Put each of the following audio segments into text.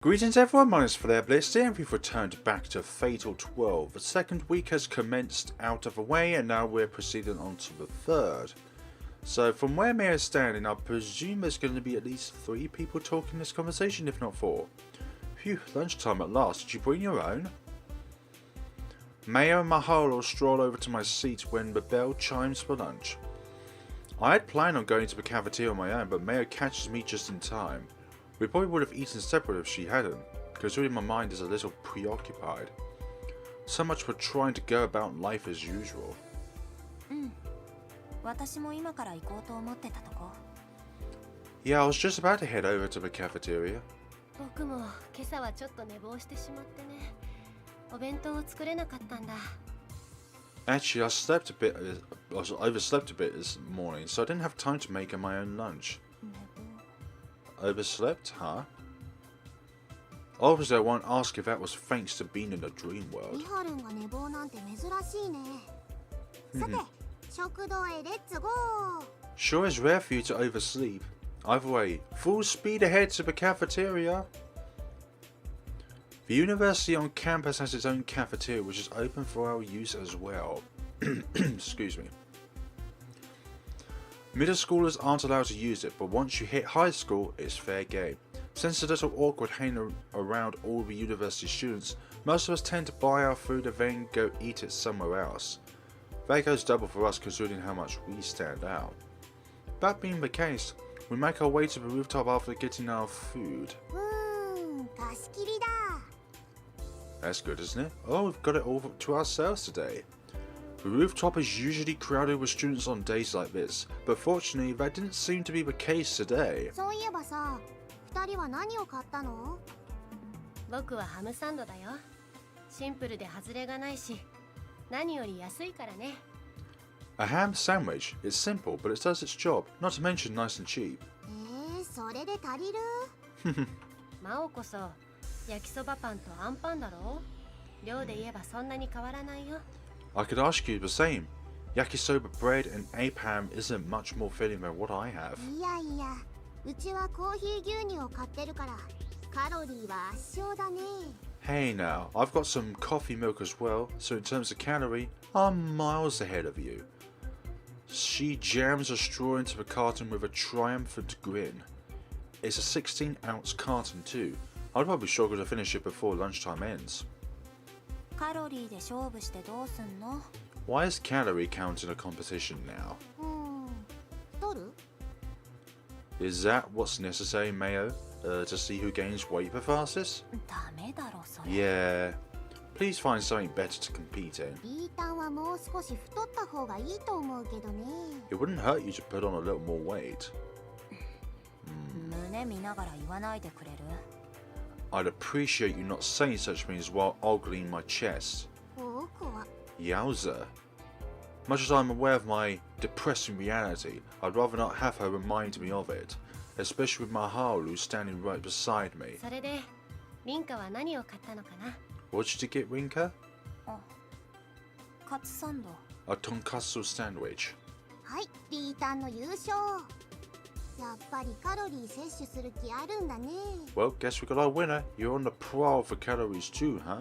Greetings everyone, my name is FlareBlitzed and we've returned back to Fatal 12. The second week has commenced out of the way and now we're proceeding on to the third. So from where Maya is standing, I presume there's going to be at least 3 people talking this conversation, if not 4. Phew, lunchtime at last. Did you bring your own? Maya and Mahalo stroll over to my seat when the bell chimes for lunch. I had planned on going to the cafeteria on my own, but Maya catches me just in time. We probably would have eaten separate if she hadn't, because really my mind is a little preoccupied. So much for trying to go about life as usual. Yeah, I was just about to head over to the cafeteria. Actually, I overslept a bit this morning, so I didn't have time to make my own lunch. Overslept, huh? Obviously I won't ask if that was thanks to being in a dream world. Sure is rare for you to oversleep. Either way, full speed ahead to the cafeteria. The university on campus has its own cafeteria which is open for our use as well. Excuse me. Middle schoolers aren't allowed to use it, but once you hit high school, it's fair game. Since it's a little awkward hanging around all the university students, most of us tend to buy our food and then go eat it somewhere else. That goes double for us considering how much we stand out. That being the case, we make our way to the rooftop after getting our food. That's good, isn't it? Oh, we've got it all to ourselves today. The rooftop is usually crowded with students on days like this, but fortunately that didn't seem to be the case today. A ham sandwich. It's simple, but it does its job, not to mention nice and cheap. I could ask you the same. Yakisoba bread and ape ham isn't much more filling than what I have. Hey now, I've got some coffee milk as well, so in terms of calorie, I'm miles ahead of you. She jams a straw into the carton with a triumphant grin. It's a 16-ounce carton too. I'd probably struggle to finish it before lunchtime ends. Why is calorie count in a competition now? Is that what's necessary, Mayo? To see who gains weight the fastest? Yeah. Please find something better to compete in. It wouldn't hurt you to put on a little more weight. I'd appreciate you not saying such things while ogling my chest. Yowza. Much as I'm aware of my depressing reality, I'd rather not have her remind me of it, especially with Maharu standing right beside me. What did you get, Rinka? A tonkatsu sandwich. Well, guess we got our winner. You're on the prowl for calories too, huh?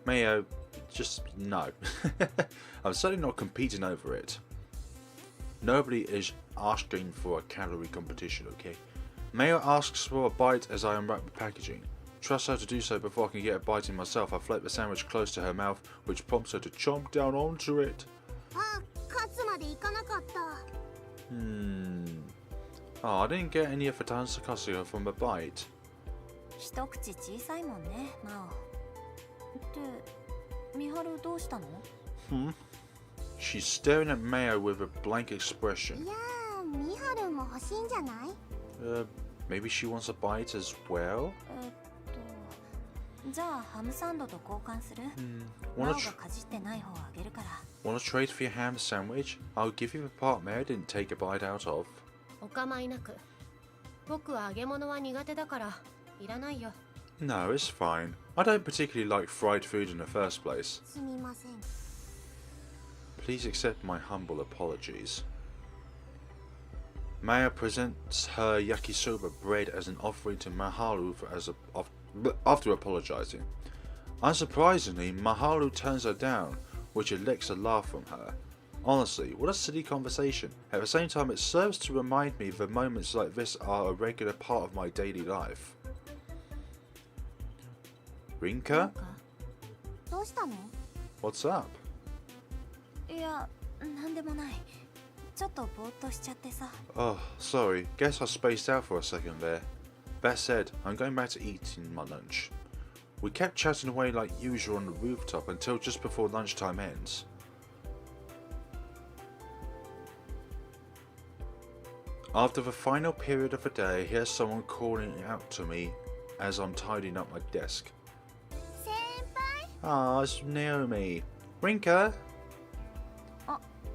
Mayo, just no. I'm certainly not competing over it. Nobody is asking for a calorie competition, okay? Mayo asks for a bite as I unwrap the packaging. Trust her to do so before I can get a bite in myself. I float the sandwich close to her mouth, which prompts her to chomp down onto it. Oh, I didn't get any of the tansakasuga from the bite. She's staring at Mayo with a blank expression. Maybe she wants a bite as well? Wanna trade for your ham sandwich? I'll give you the part Mayo didn't take a bite out of. No, it's fine. I don't particularly like fried food in the first place. Please accept my humble apologies. Maya presents her yakisoba bread as an offering to Maharu after apologizing. Unsurprisingly, Maharu turns her down, which elicits a laugh from her. Honestly, what a silly conversation. At the same time, it serves to remind me that moments like this are a regular part of my daily life. Rinka? どうしたの? What's up? いや、なんでもない。ちょっとぼーっとしちゃってさ。 Oh, sorry. Guess I spaced out for a second there. That said, I'm going back to eating my lunch. We kept chatting away like usual on the rooftop until just before lunchtime ends. After the final period of the day, here's someone calling out to me as I'm tidying up my desk. Senpai? Ah, it's Naomi. Rinka?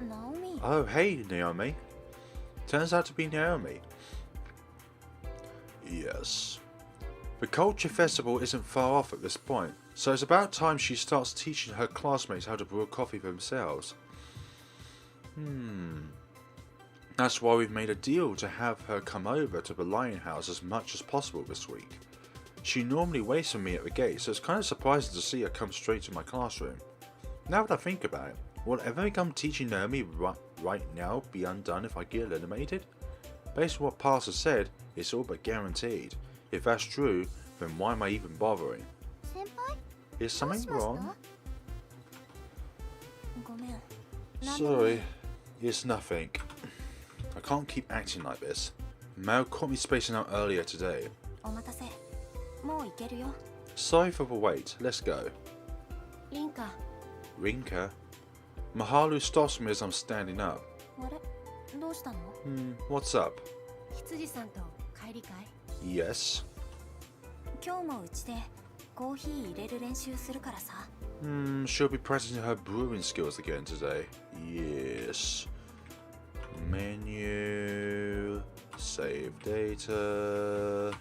Naomi? Oh, hey, Naomi. Turns out to be Naomi. Yes. The culture festival isn't far off at this point, so it's about time she starts teaching her classmates how to brew coffee themselves. That's why we've made a deal to have her come over to the Lion House as much as possible this week. She normally waits for me at the gate, so it's kind of surprising to see her come straight to my classroom. Now that I think about it, will ever become teaching Naomi right now be undone if I get eliminated? Based on what Pastor said, it's all but guaranteed. If that's true, then why am I even bothering? Senpai? Is something wrong? ごめん。 Sorry, it's nothing. I can't keep acting like this. Mao caught me spacing out earlier today. お待たせ。もう行けるよ。 Sorry for the wait, let's go. リンカ。 Rinka? Maharu stops me as I'm standing up. あれ? どうしたの? What's up? 羊さんと帰りかい? Yes. 今日もうちでコーヒー入れる練習するからさ。She'll be practicing her brewing skills again today. Yes. Menu. Save data.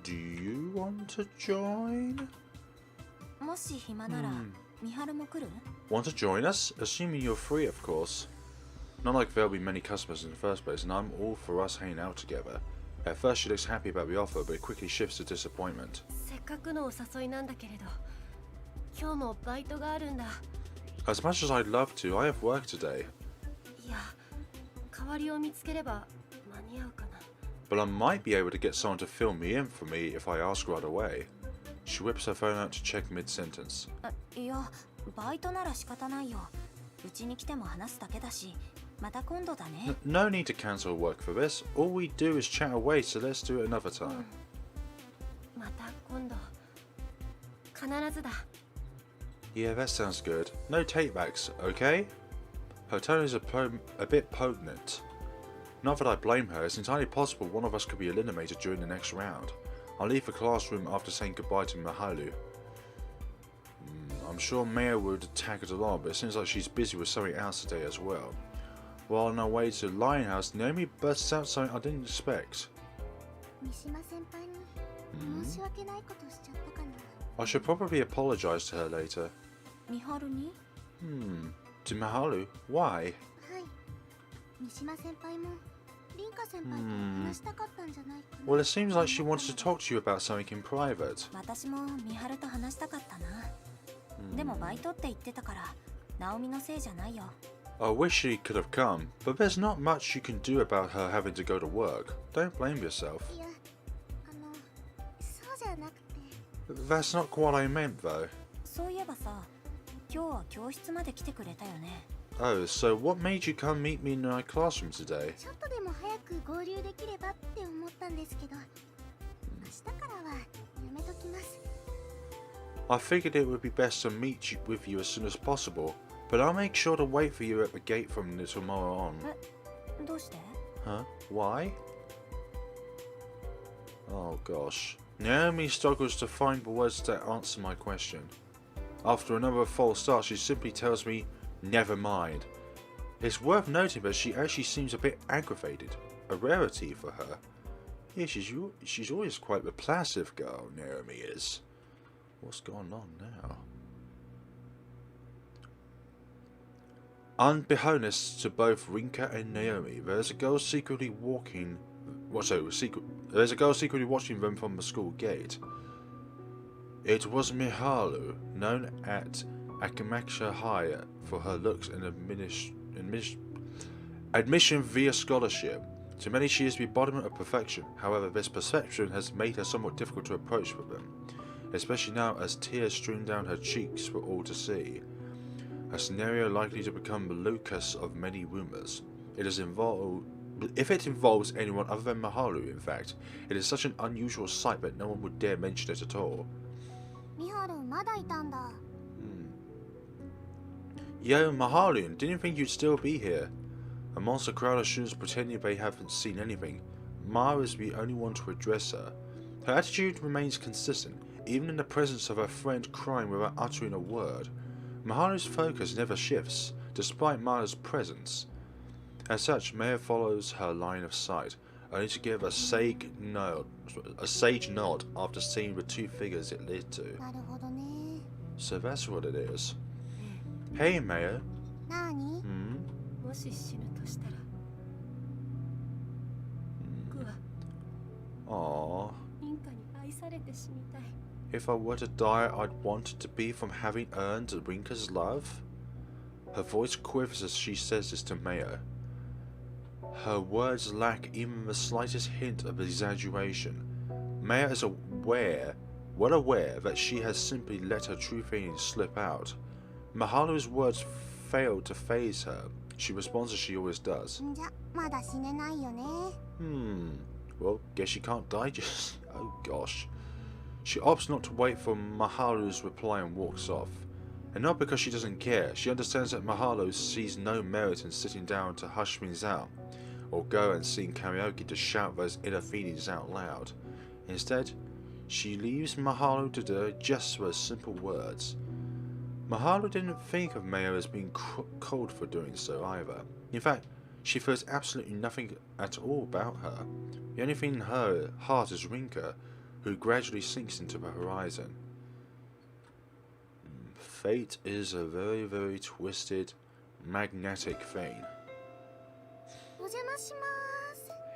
Do you want to join? もし暇なら、ミハルも来る? Want to join us? Assuming you're free, of course. Not like there'll be many customers in the first place, and I'm all for us hanging out together. At first she looks happy about the offer, but it quickly shifts to disappointment. せっかくのお誘いなんだけれど、今日もバイトがあるんだ。 As much as I'd love to, I have work today. いや、代わりを見つければ間に合うかな。 But I might be able to get someone to fill me in for me if I ask right away. She whips her phone out to check mid-sentence. いや、バイトなら仕方ないよ。うちに来ても話すだけだし、また今度だね。No need to cancel work for this. All we do is chat away, so let's do it another time. また今度。必ずだ。 Yeah, that sounds good. No takebacks, okay? Her tone is a bit poignant. Not that I blame her, it's entirely possible one of us could be eliminated during the next round. I'll leave the classroom after saying goodbye to Maharu. I'm sure Maya would tag it along, but it seems like she's busy with something else today as well. While on our way to the Lion House, Naomi bursts out something I didn't expect. I should probably apologize to her later. ミハルに? To Maharu? Why? Well, it seems like she wanted to talk to you about something in private. 私もミハルと話したかったな。でもバイトって言ってたから、ナオミのせいじゃないよ。 I wish she could have come, but there's not much you can do about her having to go to work. Don't blame yourself. That's not what I meant, though. そういえばさ、今日は教室まで来てくれたよね。 Oh, so what made you come meet me in my classroom today? ちょっとでも早く合流できればって思ったんですけど、明日からはやめときます。 I figured it would be best to meet with you as soon as possible, but I'll make sure to wait for you at the gate from tomorrow on. どうして? Huh? Why? Oh gosh. Naomi struggles to find the words to answer my question. After another false start, she simply tells me, never mind. It's worth noting that she actually seems a bit aggravated, a rarity for her. Yeah, she's always quite the placid girl, Naomi is. What's going on now? Unbeknownst to both Rinka and Naomi, there's a girl secretly watching them from the school gate. It was Miharu, known at Akamakisha High for her looks and admission via scholarship. To many she is the embodiment of perfection, however this perception has made her somewhat difficult to approach with them, especially now as tears stream down her cheeks for all to see. A scenario likely to become the locus of many rumours. If it involves anyone other than Miharu, in fact, it is such an unusual sight that no one would dare mention it at all. Yo, Miharu, didn't think you'd still be here. Amongst a crowd of students pretending they haven't seen anything, Mara is the only one to address her. Her attitude remains consistent, even in the presence of her friend crying without uttering a word. Miharu's focus never shifts, despite Mara's presence. As such, Maya follows her line of sight, only to give a sage nod after seeing the two figures it led to. So that's what it is. Hey, Maya. Aww. If I were to die, I'd want it to be from having earned Rinka's love? Her voice quivers as she says this to Maya. Her words lack even the slightest hint of exaggeration. Maya is well aware that she has simply let her true feelings slip out. Miharu's words fail to faze her. She responds as she always does. Well, guess she can't die just... Oh gosh. She opts not to wait for Miharu's reply and walks off. And not because she doesn't care, she understands that Miharu sees no merit in sitting down to hush things out, or go and sing karaoke to shout those inner feelings out loud. Instead, she leaves Miharu to digest those simple words. Miharu didn't think of Maya as being cold for doing so either. In fact, she feels absolutely nothing at all about her. The only thing in her heart is Rinka, who gradually sinks into the horizon. Fate is a very, very twisted, magnetic thing.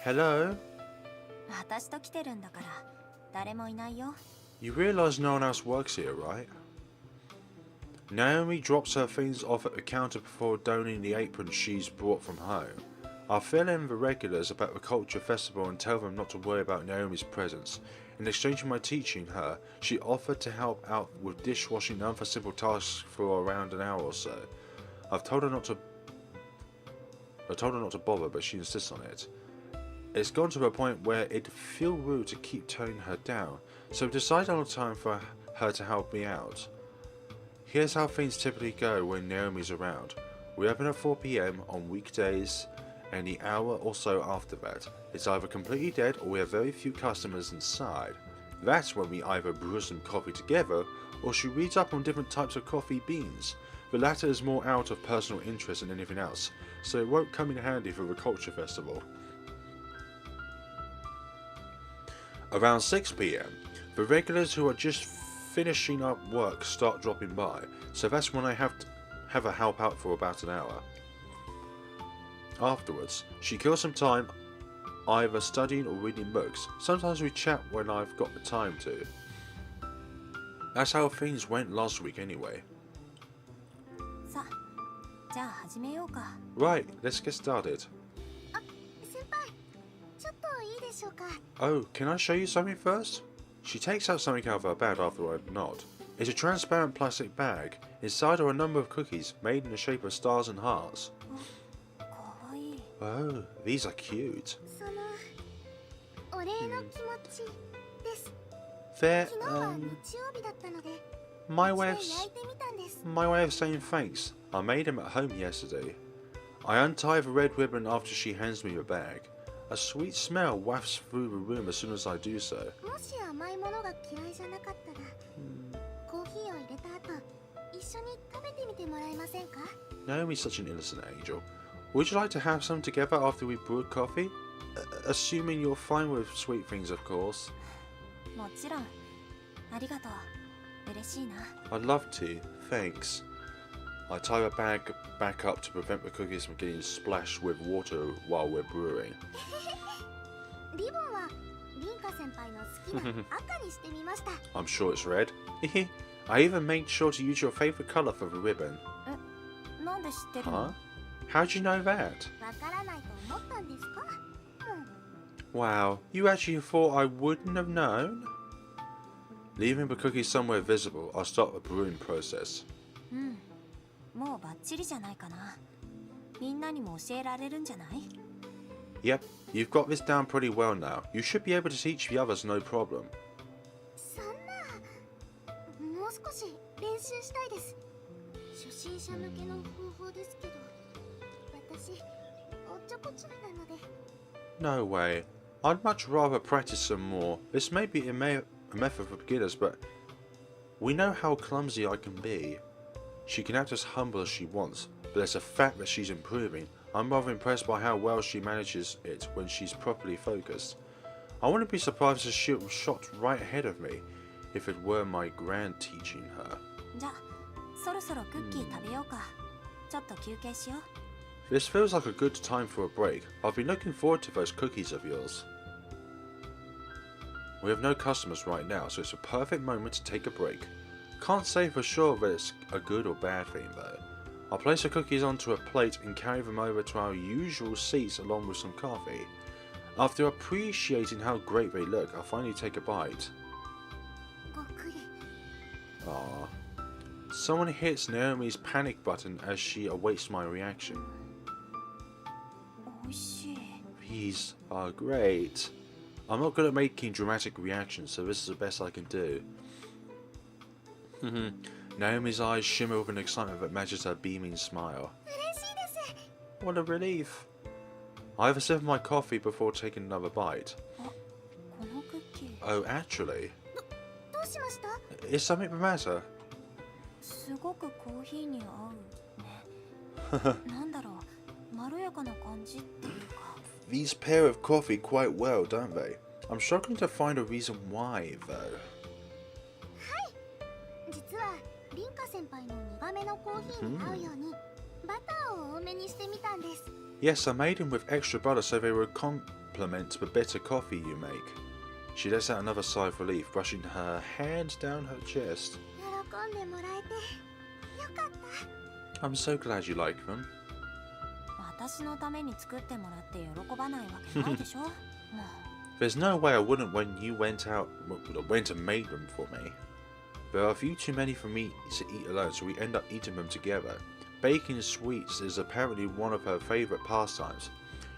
Hello? You realize no one else works here, right? Naomi drops her things off at the counter before donning the apron she's brought from home. I'll fill in the regulars about the culture festival and tell them not to worry about Naomi's presence. In exchange for my teaching her, she offered to help out with dishwashing and other simple tasks for around an hour or so. I've told her not to bother, but she insists on it. It's gone to a point where it'd feel rude to keep turning her down, so we decided on a time for her to help me out. Here's how things typically go when Naomi's around. We open at 4 PM on weekdays, and the hour or so after that, it's either completely dead or we have very few customers inside. That's when we either brew some coffee together, or she reads up on different types of coffee beans. The latter is more out of personal interest than anything else, so it won't come in handy for the culture festival. Around 6 PM, the regulars who are just finishing up work start dropping by, so that's when I have her help out for about an hour. Afterwards, she kills some time either studying or reading books. Sometimes we chat when I've got the time to. That's how things went last week anyway. Right, let's get started. Oh, can I show you something first? She takes out something out of her bag after I nod. It's a transparent plastic bag. Inside are a number of cookies made in the shape of stars and hearts. Oh, these are cute. They're, my way of saying thanks. I made them at home yesterday. I untie the red ribbon after she hands me the bag. A sweet smell wafts through the room as soon as I do so. Naomi's such an innocent angel. Would you like to have some together after we brewed coffee? Assuming you're fine with sweet things, of course. I'd love to, thanks. I tie my bag back up to prevent the cookies from getting splashed with water while we're brewing. リボンはリンカ先輩の好きな赤にしてみました。I'm sure it's red. I even made sure to use your favorite color for the ribbon. なんで知ってるの？ Huh? How'd you know that? わからないと思ったんですか？ Wow, you actually thought I wouldn't have known? Leaving the cookies somewhere visible, I'll start the brewing process. もうバッチリじゃないかな。みんなにも教えられるんじゃない？ Yep, you've got this down pretty well now. You should be able to teach the others no problem. そんな、もう少し練習したいです。初心者向けの方法ですけど、私おっちょこちょいなので。No way. I'd much rather practice some more. This may be a method for beginners, but we know how clumsy I can be. She can act as humble as she wants, but there's a fact that she's improving. I'm rather impressed by how well she manages it when she's properly focused. I wouldn't be surprised if she was shot right ahead of me if it were my grand teaching her. じゃあ、そろそろクッキー食べようか。ちょっと休憩しよう。This feels like a good time for a break. I've been looking forward to those cookies of yours. We have no customers right now, so it's a perfect moment to take a break. Can't say for sure that it's a good or bad thing though. I'll place the cookies onto a plate and carry them over to our usual seats along with some coffee. After appreciating how great they look, I'll finally take a bite. ごっくり。 Ah. Someone hits Naomi's panic button as she awaits my reaction. おいしい。 These are great. I'm not good at making dramatic reactions, so this is the best I can do. Naomi's eyes shimmer with an excitement that matches her beaming smile. 嬉しいです。 What a relief. I have a sip of my coffee before taking another bite. このクッキー。 Oh, actually, どうしました？ is something the matter? すごくコーヒーに合うね。なんだろう、まろやかな感じっていうか。 These pair of coffee quite well, don't they? I'm struggling to find a reason why, though. 実はリンカ先輩の苦めのコーヒーに合うようにバターを多めにしてみたんです。 Yes, I made them with extra butter so they would complement the bitter coffee you make. She lets out another sigh of relief, brushing her hand down her chest. 喜んでもらえてよかった。 I'm so glad you like them. 私のために作ってもらって喜ばないわけないでしょ。もう。 There's no way I wouldn't when you went and made them for me. There are a few too many for me to eat alone, so we end up eating them together. Baking sweets is apparently one of her favourite pastimes.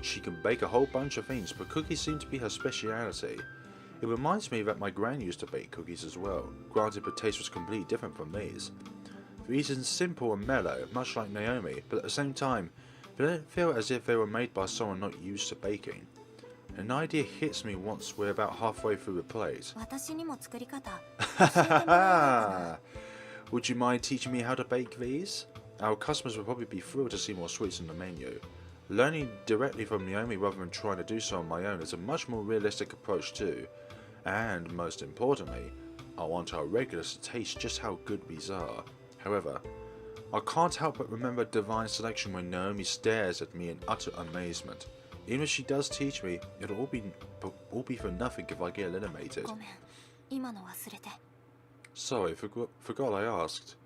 She can bake a whole bunch of things, but cookies seem to be her speciality. It reminds me that my gran used to bake cookies as well. Granted, the taste was completely different from these. These are simple and mellow, much like Naomi, but at the same time, they don't feel as if they were made by someone not used to baking. An idea hits me once we're about halfway through the plate. 私にも作り方教えてもらえないかな。 Would you mind teaching me how to bake these? Our customers will probably be thrilled to see more sweets on the menu. Learning directly from Naomi rather than trying to do so on my own is a much more realistic approach too. And most importantly, I want our regulars to taste just how good these are. However, I can't help but remember Divine Selection when Naomi stares at me in utter amazement. Even if she does teach me, it'll all be for nothing if I get eliminated. ごめん、今の忘れて。 Sorry, forgot I asked.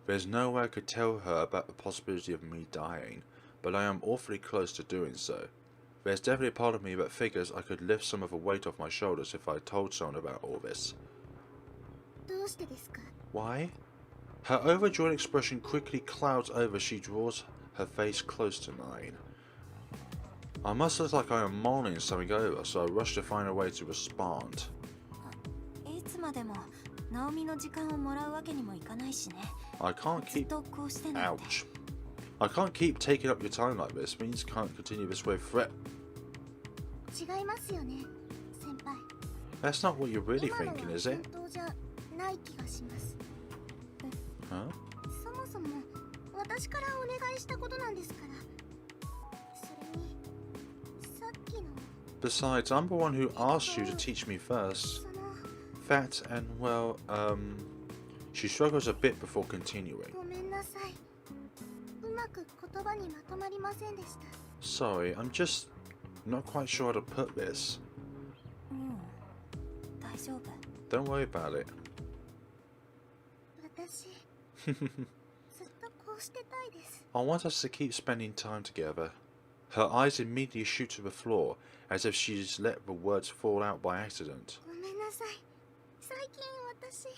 There's no way I could tell her about the possibility of me dying, but I am awfully close to doing so. There's definitely a part of me that figures I could lift some of the weight off my shoulders if I told someone about all this. どうしてですか？ Why? Her overjoyed expression quickly clouds over as she draws her face close to mine. I must look like I am mulling something over, so I rush to find a way to respond. いつまでもナオミの時間をもらうわけにもいかないしね。 I can't ずっ keep... とこうしてないと。 Ouch. I can't keep taking up your time like this. Means can't continue this way forever. 違いますよね、先輩。 That's not what you're really 今のは thinking, is 本 it? 当じゃない気がします。 Huh? そもそも私からお願いしたことなんですから。それにさっきの Besides, I'm the one who asked you to teach me first. その That and, well, She struggles a bit before continuing. ごめんなさい。うまく言葉にまとまりませんでした。Sorry, I'm just not quite sure how to put this. 大丈夫。 Don't worry about it. 私、ずっとこうしてたいです。 I want us to keep spending time together. Her eyes immediately shoot to the floor, as if she's let the words fall out by accident. ごめんなさい。最近私、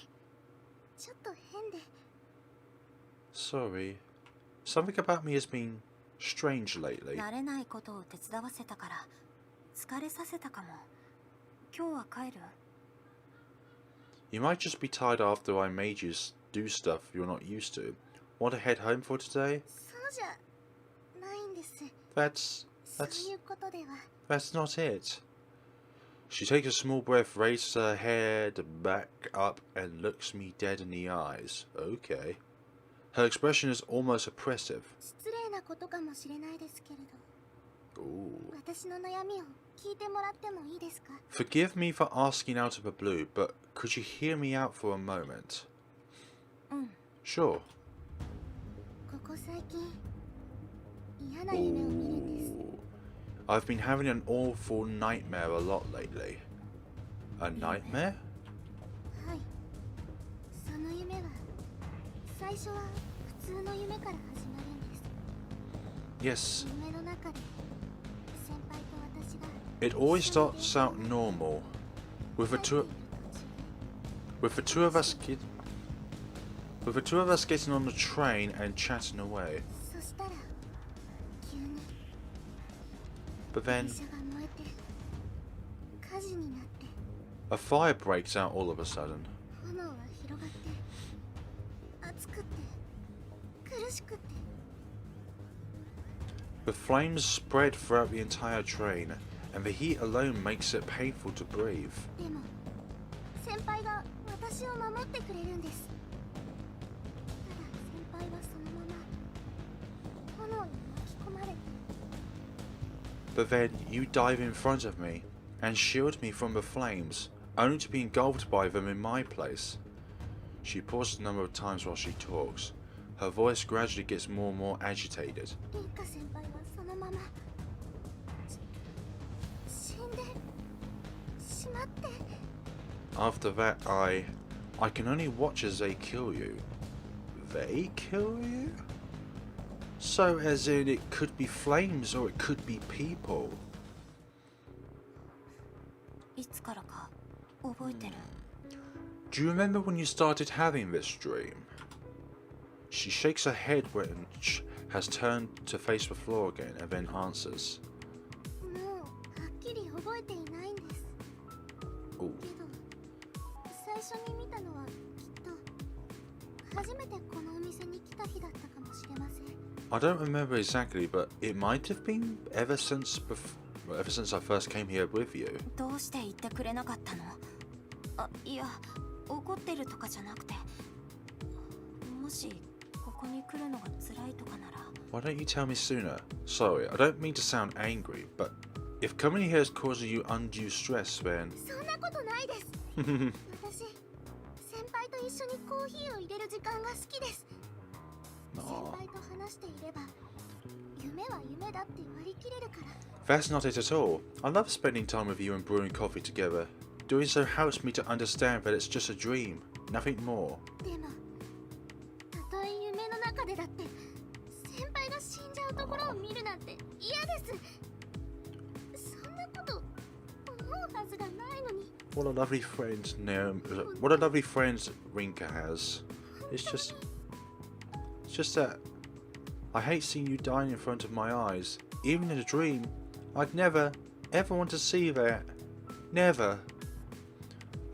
ちょっと変で。 Sorry. Something about me has been strange lately. 慣れないことを手伝わせたから疲れさせたかも。今日は帰る？ You might just be tired after I made you do stuff you're not used to. Want to head home for today? そうじゃないんです。 That's そういうことでは。 That's not it. She takes a small breath, raises her head back up, and looks me dead in the eyes. Okay. Her expression is almost oppressive. 失礼なことかもしれないですけれど。 Ooh. 私の悩みを聞いてもらってもいいですか？ Forgive me for asking out of the blue, but could you hear me out for a moment? Sure. ここ最近、嫌な夢を見るんです。 I've been having an awful nightmare a lot lately. A nightmare? はい。その夢は、最初は普通の夢から始まるんです。 Yes. 夢の中で、先輩と私が It always starts out normal, with the two of us getting on the train and chatting away. そしたら、急に But 電 then 車が燃えて、火事になって、 a fire breaks out all of a sudden. 炎は広がって、熱くって、苦しくって。 The flames spread throughout the entire train, and the heat alone makes it painful to breathe. でも、先輩が私を守ってくれるんです。ただ先輩はそのまま炎に巻き込まれて、 But then you dive in front of me and shield me from the flames, only to be engulfed by them in my place. She pauses a number of times while she talks. Her voice gradually gets more and more agitated. リンカ先輩はそのまま死んでしまって。 After that, I can only watch as they kill you. They kill you? So, as in, it could be flames or it could be people. いつからか覚えてる？ Do you remember when you started having this dream? She shakes her head when she has turned to face the floor again and then answers. もうはっきり覚えていないんです。 Ooh. けど、最初に見たのはきっと初めてこのお店に来た日だったかもしれません。 I don't remember exactly, but it might have been ever since I first came here with you. どうして言ってくれなかったの？あ、いや、怒ってるとかじゃなくて、もしここに来るのが辛いとかなら。 Why don't you tell me sooner? Sorry, I don't mean to sound angry, but if coming here is causing you undue stress, then そんなことないです。私、先輩と一緒にコーヒーを入れる時間が好きです。先輩と話していれば、夢は夢だって割り切れるから。 that's not it at all. I love spending time with you and brewing coffee together. Doing so helps me to understand that it's just a dream, nothing more. でも、たとえ夢の中でだって、先輩が死んじゃうところを見るなんて嫌です。そんなこと思うはずがないのに。 What a lovely friend what a lovely friend Rinka has. It's just that I hate seeing you dying in front of my eyes. Even in a dream, I'd never, ever want to see that. Never.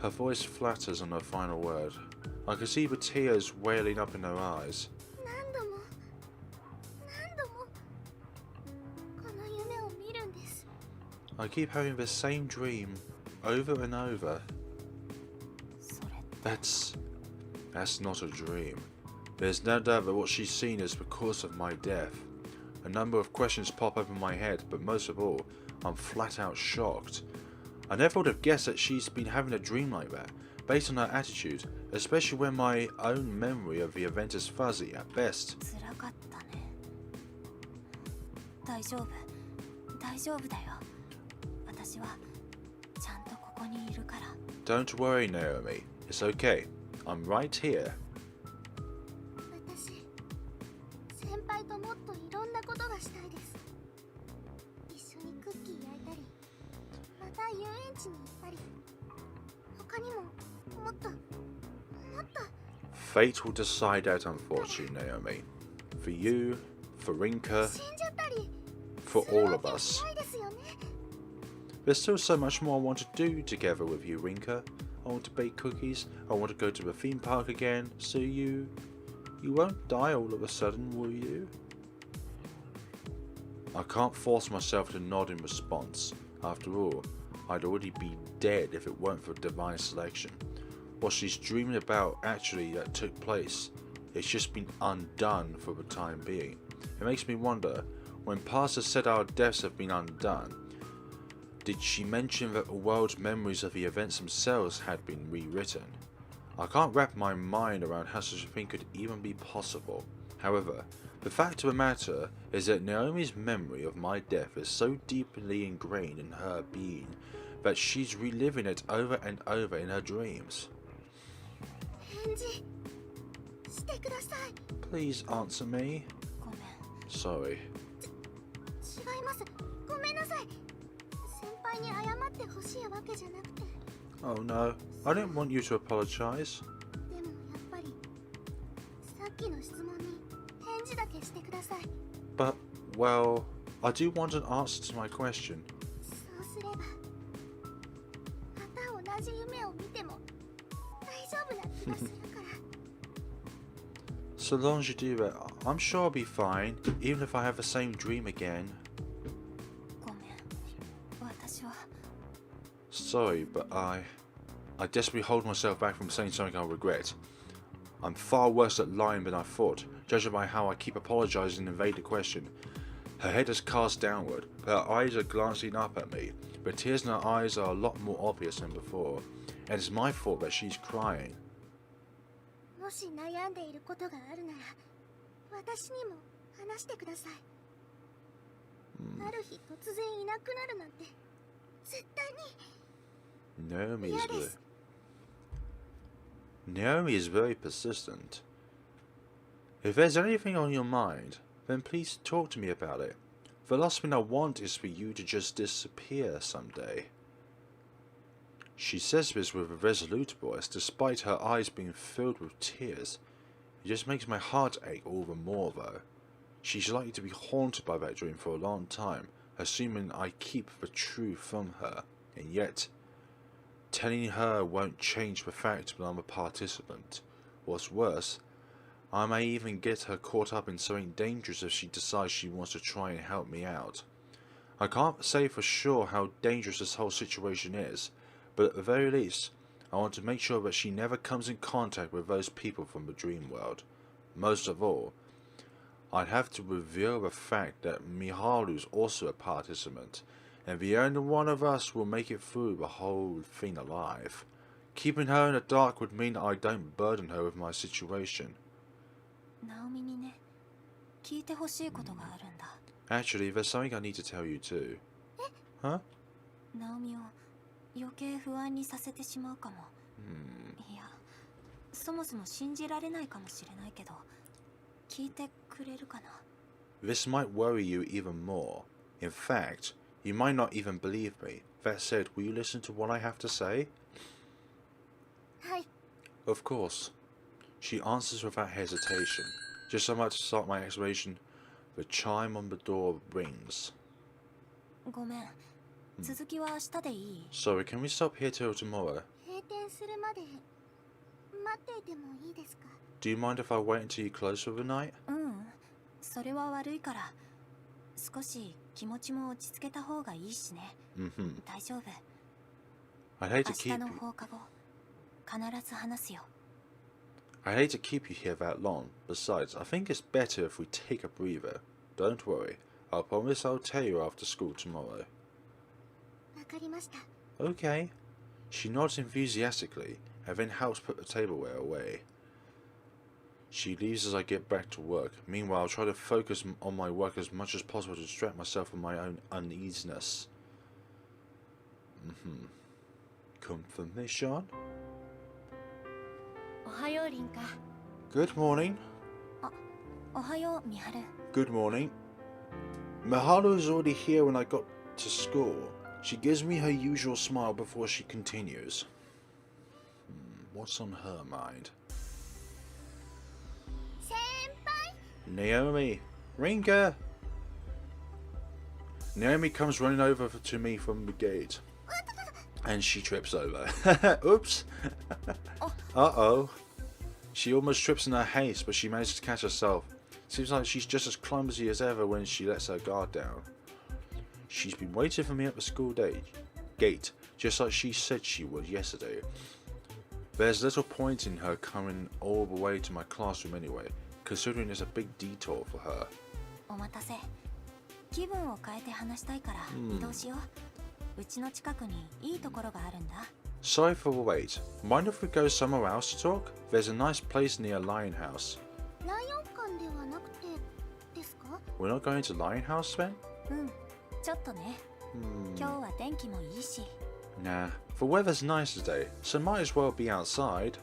Her voice flatters on her final word. I can see the tears welling up in her eyes. 何度もこの夢を見るんです。 I keep having the same dream over and over. それ、 That's not a dream. There's no doubt that what she's seen is the cause of my death. A number of questions pop up in my head, but most of all, I'm flat out shocked. I never would have guessed that she's been having a dream like that. Based on her attitude, especially when my own memory of the event is fuzzy at best. 辛かったね。大丈夫、大丈夫だよ。私はちゃんとここにいるから。Don't worry, Naomi. It's okay. I'm right here. 私、先輩ともっといろんなことがしたいです。一緒にクッキー焼いたり、また遊園地に行ったり、他にももっと。Fate will decide that, unfortunately, Naomi. For you, for Rinka, for all of us. There's still so much more I want to do together with you, Rinka. I want to bake cookies, I want to go to the theme park again, so you won't die all of a sudden, will you? I can't force myself to nod in response. After all, I'd already be dead if it weren't for divine selection. What she's dreaming about actually that took place. It's just been undone for the time being. It makes me wonder, when Pastor said our deaths have been undone, did she mention that the world's memories of the events themselves had been rewritten? I can't wrap my mind around how such a thing could even be possible. However, the fact of the matter is that Naomi's memory of my death is so deeply ingrained in her being that she's reliving it over and over in her dreams. Please answer me. ごめん。 Sorry. 違います。ごめんなさい。先輩に謝ってほしいわけじゃなくて。Oh no, I didn't want you to apologize. でもやっぱりさっきの質問に返事だけしてください。But, well, I do want an answer to my question. そうすればまた同じ夢を見ても大丈夫な気がするから。So long as you do that, I'm sure I'll be fine, even if I have the same dream again. ごめん。私は。 Sorry, but I desperately hold myself back from saying something I'll regret. I'm far worse at lying than I thought, judging by how I keep apologizing and evade the question. Her head is cast downward, but her eyes are glancing up at me. The tears in her eyes are a lot more obvious than before, and it's my fault that she's crying. もし悩んでいることがあるなら私にも話してください。ある日突然いなくなるなんて絶対に。 Naomi is very persistent. If there's anything on your mind, then please talk to me about it. The last thing I want is for you to just disappear someday. She says this with a resolute voice, despite her eyes being filled with tears. It just makes my heart ache all the more, though. She's likely to be haunted by that dream for a long time, assuming I keep the truth from her, and yet telling her won't change the fact that I'm a participant. What's worse, I may even get her caught up in something dangerous if she decides she wants to try and help me out. I can't say for sure how dangerous this whole situation is, but at the very least, I want to make sure that she never comes in contact with those people from the dream world. Most of all, I'd have to reveal the fact that Miharu's also a participant, and the only one of us will make it through the whole thing alive. Keeping her in the dark would mean I don't burden her with my situation. ナオミにね、聞いてほしいことがあるんだ。 Actually, there's something I need to tell you too. Huh? ナオミを余計不安にさせてしまうかも。いや、そもそも信じられないかもしれないけど、聞いてくれるかな。 This might worry you even more. In fact, you might not even believe me. That said, will you listen to what I have to say? はい。 Of course. She answers without hesitation. Just so much to start my explanation, the chime on the door rings. ごめん。続きは明日でいい？ Sorry, can we stop here till tomorrow? 閉店するまで待っていてもいいですか？ Do you mind if I wait until you close for the night? うん、それは悪いから。少し気持ちも落ち着けた方がいいしね。大丈夫。 I'd hate to 明 keep 日の you. 放課後、必ず話すよ。 I'd hate to keep you here that long. Besides, I think it's better if we take a breather. Don't worry. I promise I'll tell you after school tomorrow. わかりました。 Okay. She nods enthusiastically, and then helps put the tableware away. She leaves as I get back to work. Meanwhile, I try to focus on my work as much as possible to distract myself from my own uneasiness. Confirmation? Ohayo, Rinka. Good morning. Ohayo, Miharu. Good morning. Miharu is already here when I got to school. She gives me her usual smile before she continues. What's on her mind? Naomi! Rinka! Naomi comes running over to me from the gate. And she trips over. Oops! Uh-oh. She almost trips in her haste, but she manages to catch herself. Seems like she's just as clumsy as ever when she lets her guard down. She's been waiting for me at the school gate, just like she said she would yesterday. There's little point in her coming all the way to my classroom anyway, considering it's a big detour for her. Sorry for the wait. Mind if we go somewhere else to talk? There's a nice place near Lion House. We're not going to Lion House then? Nah, the weather's nice today, so might as well be outside.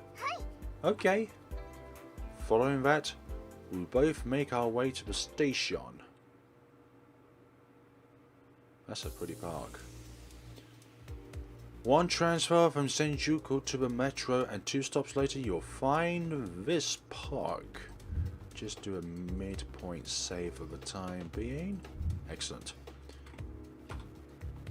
Okay. Following that, we both make our way to the station. That's a pretty park. One transfer from Senjuku to the metro, and 2 stops later you'll find this park. Just do a midpoint save for the time being. Excellent.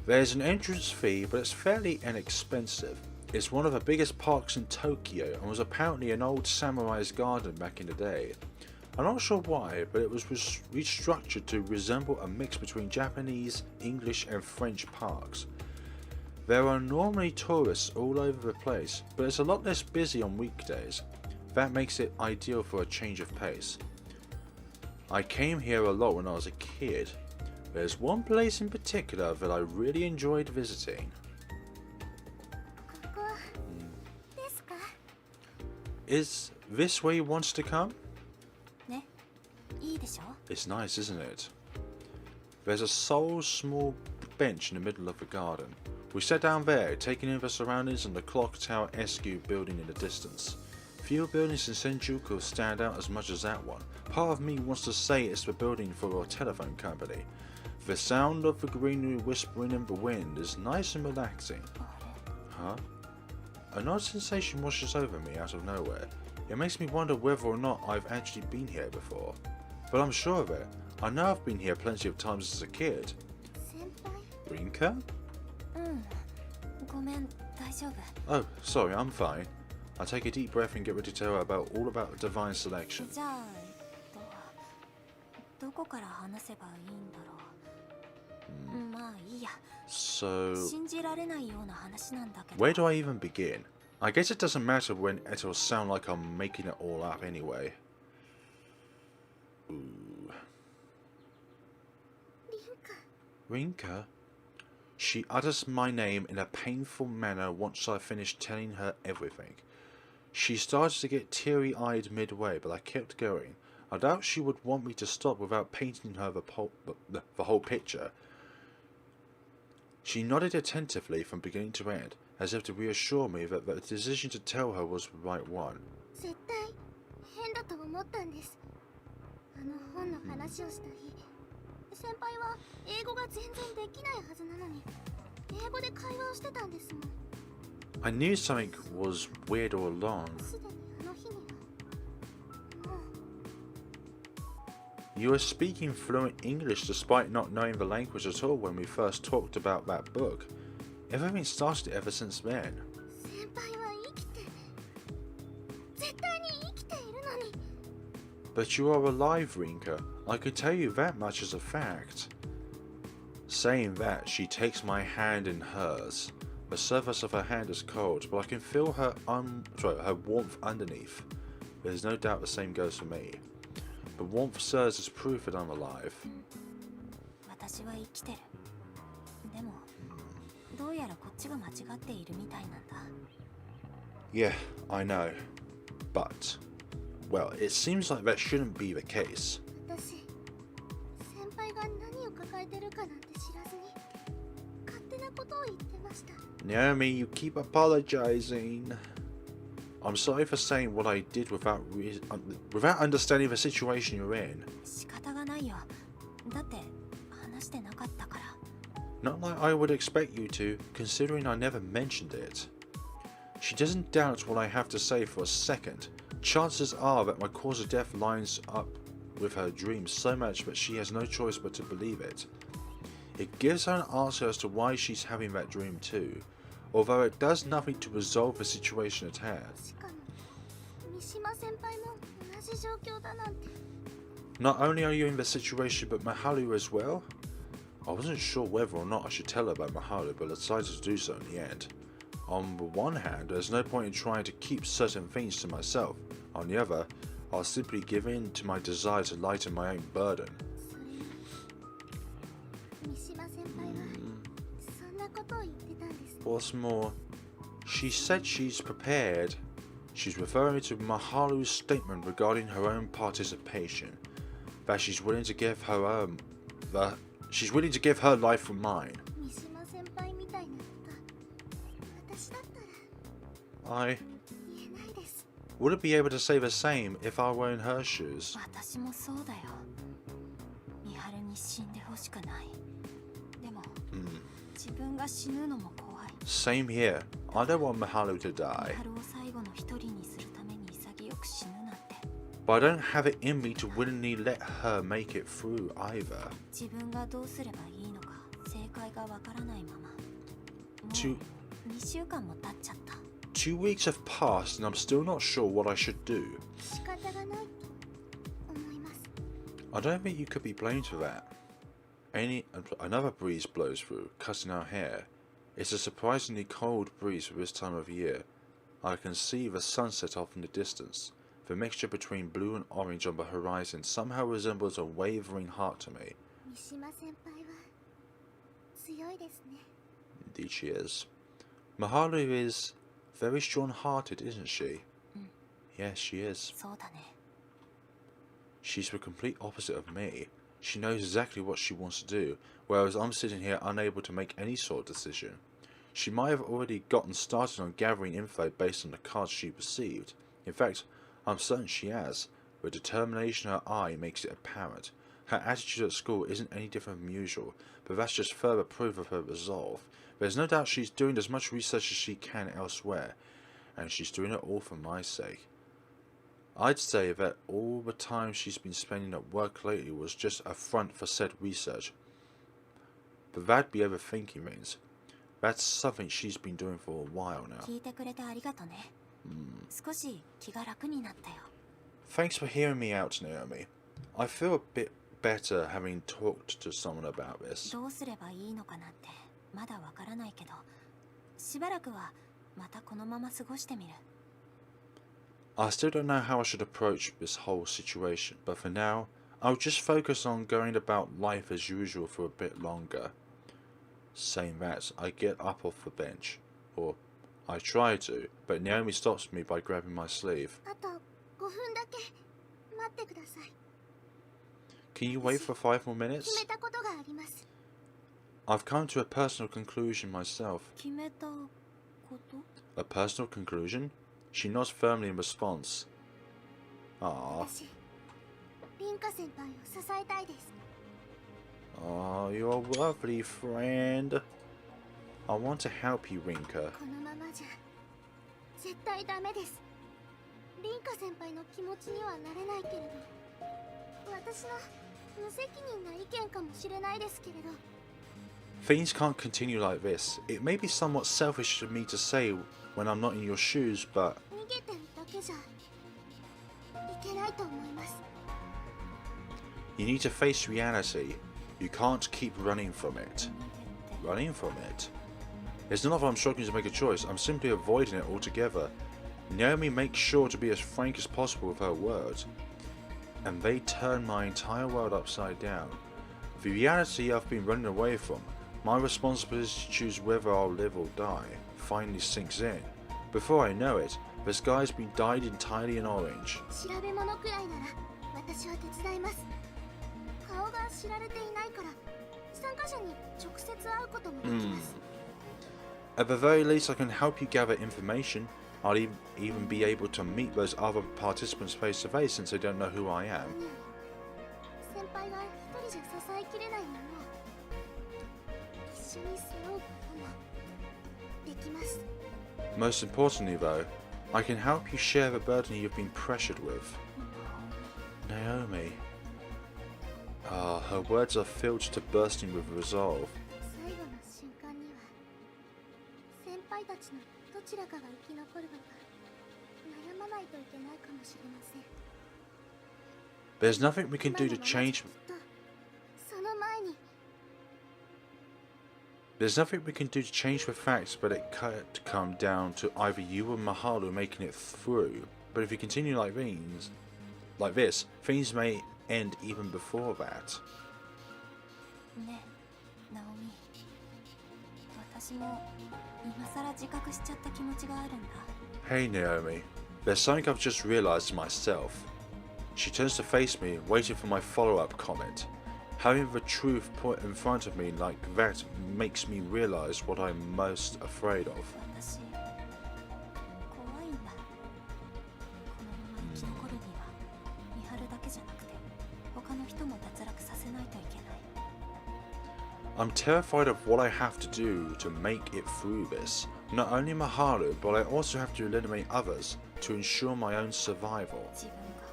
There's an entrance fee, but it's fairly inexpensive. It's one of the biggest parks in Tokyo and was apparently an old samurai's garden back in the day. I'm not sure why, but it was restructured to resemble a mix between Japanese, English and French parks. There are normally tourists all over the place, but it's a lot less busy on weekdays. That makes it ideal for a change of pace. I came here a lot when I was a kid. There's one place in particular that I really enjoyed visiting. Is this where you want to come? It's nice, isn't it? There's a small bench in the middle of the garden. We sat down there, taking in the surroundings and the clock tower-esque building in the distance. Few buildings in Senjuku stand out as much as that one. Part of me wants to say it's the building for a telephone company. The sound of the greenery whispering in the wind is nice and relaxing. Huh? An odd sensation washes over me out of nowhere. It makes me wonder whether or not I've actually been here before. But I'm sure of it. I know I've been here plenty of times as a kid. Rinka? Oh, sorry, I'm fine. I take a deep breath and get ready to tell her all about the divine selection. So, where do I even begin? I guess it doesn't matter when it'll sound like I'm making it all up anyway. Ooh. Rinka? She utters my name in a painful manner once I finish telling her everything. She started to get teary-eyed midway, but I kept going. I doubt she would want me to stop without painting her the whole picture. She nodded attentively from beginning to end, as if to reassure me that the decision to tell her was the right one. I knew something was weird all along. You were speaking fluent English despite not knowing the language at all when we first talked about that book. Everything started ever since then. But you are alive, Rinka. I could tell you that much as a fact. Saying that, she takes my hand in hers. The surface of her hand is cold, but I can feel her warmth underneath. There's no doubt the same goes for me. The warmth serves as proof that I'm alive. Yeah, I know. But, well, it seems like that shouldn't be the case. 私先輩が何を抱えてるかなんて知らずに勝手なことを言ってました。 Naomi, you keep apologizing. I'm sorry for saying what I did without understanding the situation you're in. 仕方がないよ。だって話してなかったから。 Not like I would expect you to, considering I never mentioned it. She doesn't doubt what I have to say for a second. Chances are that my cause of death lines up with her dreams so much that she has no choice but to believe it. It gives her an answer as to why she's having that dream too, although it does nothing to resolve the situation at hand. しかも三島先輩も同じ状況だなんて。 Not only are you in this situation but Maharu as well? I wasn't sure whether or not I should tell her about Maharu, but decided to do so in the end. On the one hand, there's no point in trying to keep certain things to myself. On the other, I'll simply give in to my desire to lighten my own burden. それに三島先輩はそんなことを言ってたんです。 What's more, she said she's prepared. She's referring to Maharu's statement regarding her own participation, that she's willing to give her life for mine. 三島先輩みたいなこと私だったら I 言えないです。 wouldn't be able to say the same if I were in her shoes. 私もそうだよ。美晴に死んでほしくない。でも、自分が死ぬのも怖い。 Same here. I don't want Maharu to 美 die, 晴を最後の一人にするために潔く死ぬなんて。 but I don't have it in me to willingly let her make it through either. 自分がどうすればいいのか正解がわからないまま。もう To- 2週間も経っちゃった。 2 weeks have passed and I'm still not sure what I should do. 仕方がないと思います。 I don't think you could be blamed for that. Another breeze blows through, cutting our hair. It's a surprisingly cold breeze for this time of year. I can see the sunset off in the distance. The mixture between blue and orange on the horizon somehow resembles a wavering heart to me. 三島先輩は強いですね。 Indeed she is. Maharu is very strong-hearted, isn't she? Yes, she is. そうだね。 She's the complete opposite of me. She knows exactly what she wants to do, whereas I'm sitting here unable to make any sort of decision. She might have already gotten started on gathering info based on the cards she received. In fact, I'm certain she has. The determination in her eye makes it apparent. Her attitude at school isn't any different from usual, but that's just further proof of her resolve. There's no doubt she's doing as much research as she can elsewhere, and she's doing it all for my sake. I'd say that all the time she's been spending at work lately was just a front for said research. But that'd be overthinking things. That's something she's been doing for a while now. 聞いてくれてありがとね。少し気が楽になったよ。 Thanks for hearing me out, Naomi. I feel a bit better having talked to someone about this. どうすればいいのかなんてまだわからないけど、しばらくはまたこのまま過ごしてみる。 I still don't know how I should approach this whole situation, but for now, I'll just focus on going about life as usual for a bit longer. Saying that, I get up off the bench. Or, I try to, but Naomi stops me by grabbing my sleeve. あと5分だけ待ってください。 Can you wait for 5 more 決 minutes? めたことがあります。 I've come to a personal conclusion myself. 決めたこと？ A personal conclusion? She nods firmly in response. Ah, 私リンカ先輩を支えたいです。 oh, you're a lovely friend. I want to help you, Rinka. このままじゃ絶対ダメです。リンカ先輩の気持ちにはなれないけれど、私の無責任な意見かもしれないですけれど、 Things can't continue like this. It may be somewhat selfish of me to say when I'm not in your shoes, but 逃げてるだけじゃいけないと思います。 you need to face reality. You can't keep running from it. Running from it? It's not that I'm struggling to make a choice, I'm simply avoiding it altogether. Naomi makes sure to be as frank as possible with her words, and they turn my entire world upside down. The reality I've been running away from, my responsibility to choose whether I'll live or die, finally sinks in, Before I know it, the sky's been dyed entirely in orange. 調べ物くらいなら私は手伝います。顔が知られていないから参加者に直接会うこともできます。At the very least, I can help you gather information. I'll even be able to meet those other participants face to face since they don't know who I am. 先輩が一人じゃ支えきれないものを一緒に背負うこともできます。 Most importantly though, I can help you share the burden you've been pressured with. Naomi. Ah, her words are filled to bursting with resolve. 最後の瞬間には先輩たちのどちらかが生き残るのか悩まないといけないかもしれません。 There's nothing we can do to change. その前に There's nothing we can do to change the facts, but it can't come down to either you or Maharu making it through. But if you continue like this, things may end even before that. ねえ、ナオミ。私も今さら自覚しちゃった気持ちがあるんだ。 Hey Naomi, there's something I've just realized myself. She turns to face me, waiting for my follow-up comment. Having the truth put in front of me like that makes me realize what I'm most afraid of. 私、怖いんだ。このまま生き残るには、見張るだけじゃなくて、他の人も脱落させないといけない。 I'm terrified of what I have to do to make it through this. Not only Maharu, but I also have to eliminate others to ensure my own survival. 自分が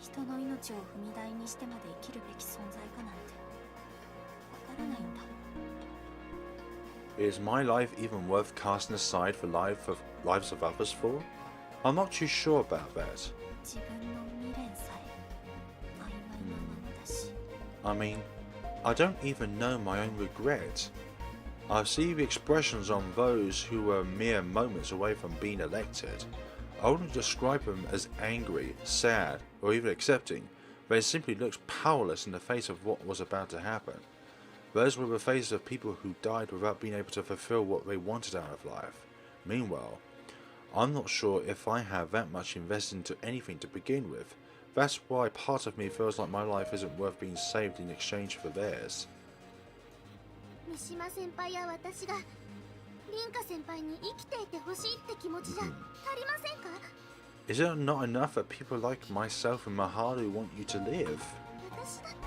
人の命を踏み台にしてまで生きるべき存在かなんてわからないんだ。 Is my life even worth casting aside for lives of others for? I'm not too sure about that. 自分の未練さえ曖昧なままだし。 I mean, I don't even know my own regret. I see the expressions on those who were mere moments away from being elected. I wouldn't describe them as angry, sad, or even accepting. They simply looked powerless in the face of what was about to happen. Those were the faces of people who died without being able to fulfill what they wanted out of life. Meanwhile, I'm not sure if I have that much invested into anything to begin with. That's why part of me feels like my life isn't worth being saved in exchange for theirs. 三島先輩や私が凛花先輩に生きていてほしいって気持ちじゃ足りませんか？ Is it not enough that people like myself and Maharu want you to live? 私だって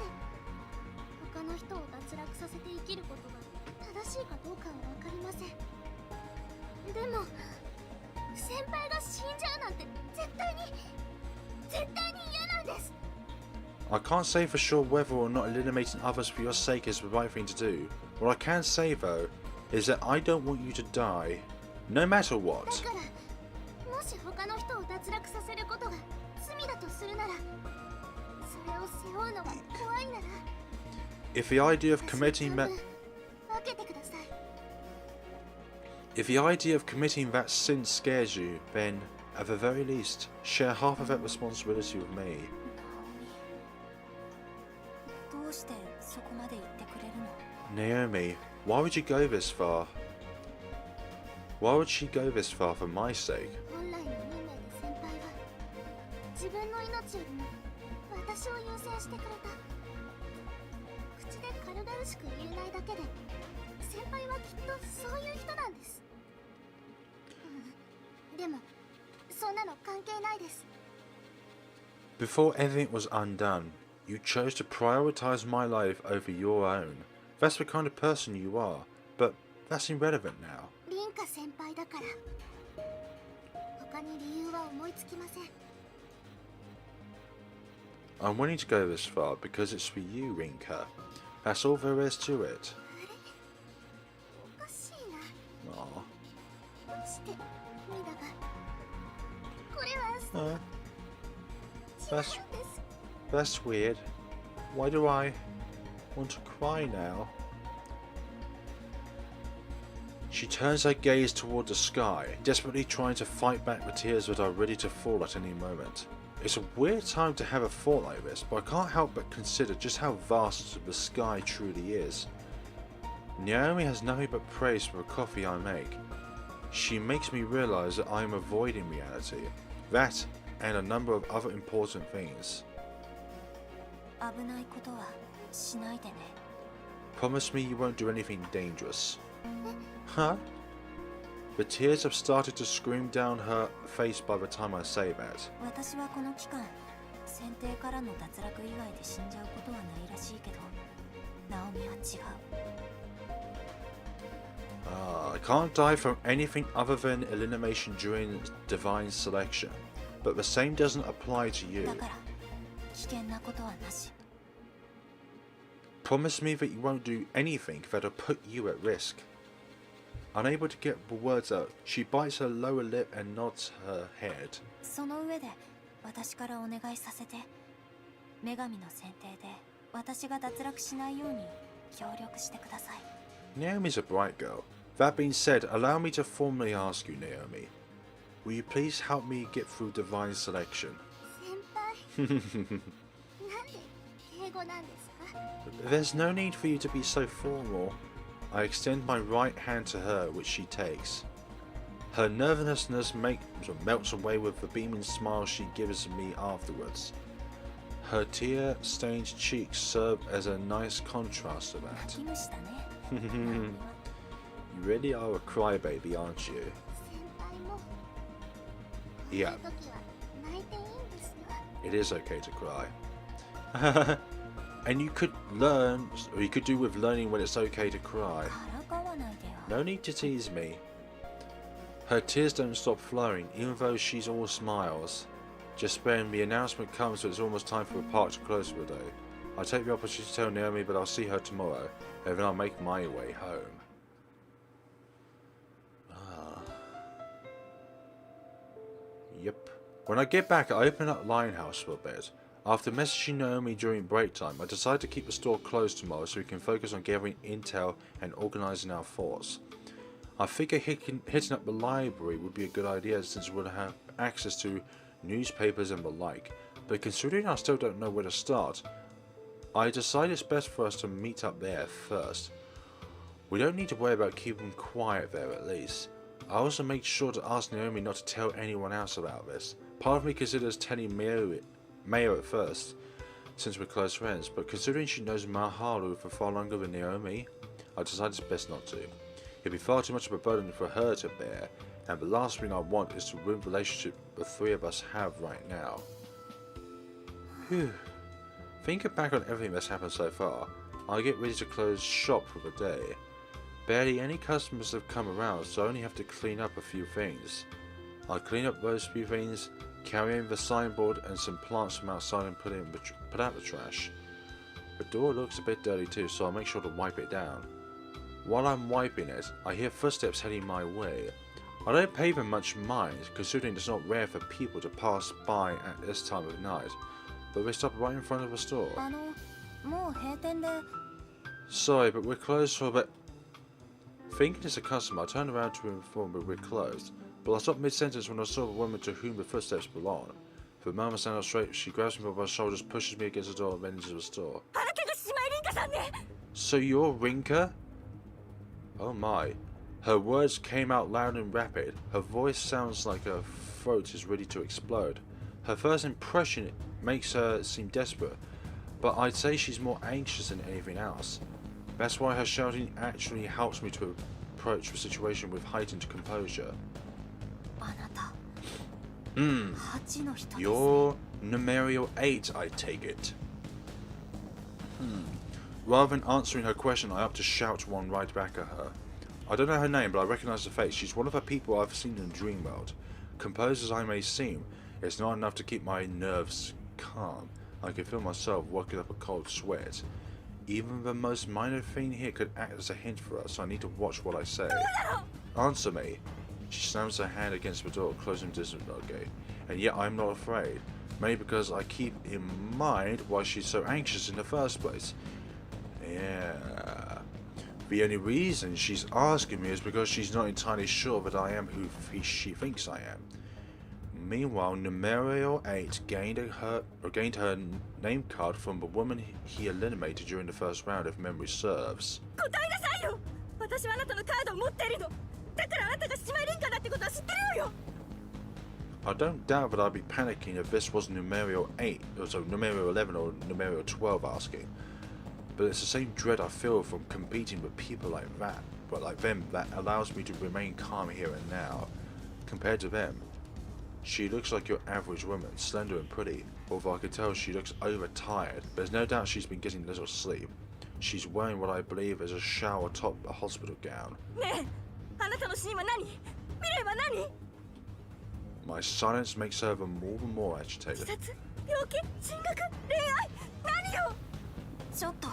他の人を脱落させて生きることが正しいかどうかは分かりません。でも先輩が死んじゃうなんて絶対に嫌なんです。 I can't say for sure whether or not eliminating others for your sake is the right thing to do. What I can say though is that I don't want you to die, no matter what. だからもし他の人を脱落させることが罪だとするならそれを背負うのが怖いなら If the idea of committing that 分けてください。 If the idea of committing that sin scares you, then, at the very least, share half of that responsibility with me. どうしてそこまで言ってくれるの？ Naomi, why would you go this far? Why would she go this far for my sake? 本来の運命で先輩は自分の命よりも私を優先してくれた。口で軽々しく言えないだけで先輩はきっとそういう人なんです。でもそんなの関係ないです。 Before everything was undone, you chose to prioritize my life over your own. That's the kind of person you are, but that's irrelevant now. 凛花先輩だから他に理由は思いつきません。 I'm willing to go this far because it's for you, Rinka. That's all there is to it. おかしいな。 Aw. どうしてミダがこれは違うんです。 That's weird. Why do I want to cry now? She turns her gaze toward the sky, desperately trying to fight back the tears that are ready to fall at any moment. It's a weird time to have a thought like this, but I can't help but consider just how vast the sky truly is. Naomi has nothing but praise for the coffee I make. She makes me realize that I am avoiding reality. That and a number of other important things. 危ないことはしないでね。 Promise me you won't do anything dangerous. Huh? The tears have started to stream down her face by the time I say that. 私はこの期間、選定からの脱落以外で死んじゃうことはないらしいけど、ナオミは違う。I can't die from anything other than elimination during divine selection, but the same doesn't apply to you. だから、危険なことはなし。 Promise me that you won't do anything that'll put you at risk. Unable to get the words out, she bites her lower lip and nods her head. その上で、私からお願いさせて。女神の選定で、私が脱落しないように協力してください。 Naomi's a bright girl. That being said, allow me to formally ask you, Naomi. Will you please help me get through divine selection? 先輩なんで敬語なんですか？ There's no need for you to be so formal. I extend my right hand to her, which she takes. Her nervousness melts away with the beaming smile she gives me afterwards. Her tear-stained cheeks serve as a nice contrast to that. 泣き虫だね。 You really are a crybaby, aren't you? 先輩もこう Yeah. いう時は泣いていいんですよ。 It is okay to cry. And you could learn, or you could do with learning when it's okay to cry. からかわないでよ。 No need to tease me. Her tears don't stop flowing, even though she's all smiles. Just when the announcement comes that it's almost time for the park to close for the day, I take the opportunity to tell Naomi that I'll see her tomorrow, and then I'll make my way home. Yep. When I get back, I open up Lionhouse for a bit. After messaging Naomi during break time, I decide to keep the store closed tomorrow so we can focus on gathering intel and organising our thoughts. I figure hitting up the library would be a good idea since we'll have access to newspapers and the like, but considering I still don't know where to start, I decide it's best for us to meet up there first. We don't need to worry about keeping quiet there at least. I also make sure to ask Naomi not to tell anyone else about this. Part of me considers telling Mayo at first, since we're close friends, but considering she knows Maharu for far longer than Naomi, I decide it's best not to. It'd be far too much of a burden for her to bear, and the last thing I want is to ruin the relationship the three of us have right now. Phew. Thinking back on everything that's happened so far, I get ready to close shop for the day. Barely any customers have come around, so I only have to clean up a few things. I clean up those few things, carry in the signboard and some plants from outside and put out the trash. The door looks a bit dirty too, so I'll make sure to wipe it down. While I'm wiping it, I hear footsteps heading my way. I don't pay them much mind, considering it's not rare for people to pass by at this time of night, but they stop right in front of the store. もう閉店で。 Sorry, but we're closed for a bit. Thinking it's a customer, I turn around to inform that we're closed, but I stop mid-sentence when I saw the woman to whom the footsteps belong. For a moment I stand up straight, she grabs me by my shoulders, pushes me against the door and then into the store. So you're Rinka? Oh my. Her words came out loud and rapid. Her voice sounds like her throat is ready to explode. Her first impression makes her seem desperate, but I'd say she's more anxious than anything else. That's why her shouting actually helps me to approach the situation with heightened composure. あなた。 8の人です。 You're numerial 8, I take it. Rather than answering her question, I opt to shout one right back at her. I don't know her name, but I recognise the face. She's one of the people I've seen in Dreamworld. Composed as I may seem, it's not enough to keep my nerves calm. I can feel myself working up a cold sweat. Even the most minor thing here could act as a hint for us, so I need to watch what I say. Answer me. She slams her hand against the door, closing the gate. And yet I'm not afraid. Maybe because I keep in mind why she's so anxious in the first place. Yeah. The only reason she's asking me is because she's not entirely sure that I am who she thinks I am. Meanwhile, numerial 8 gained her name card from the woman he eliminated during the first round, if memory serves. だからあなたが獅子舞凛花だってことは知ってるのよ。 I don't doubt that I'd be panicking if this was numero 8, or so numero 11 or numero 12 asking. But it's the same dread I feel from competing with people like that, but like them, that allows me to remain calm here and now. Compared to them, she looks like your average woman, slender and pretty, although I could tell she looks overtired. There's no doubt she's been getting little sleep. She's wearing what I believe is a shower top, a hospital gown. ねえ、あなたのシーンは何？未来は何？ My silence makes her even more 自 agitated. 殺？病気？進学？恋愛？何よ？ ちょっと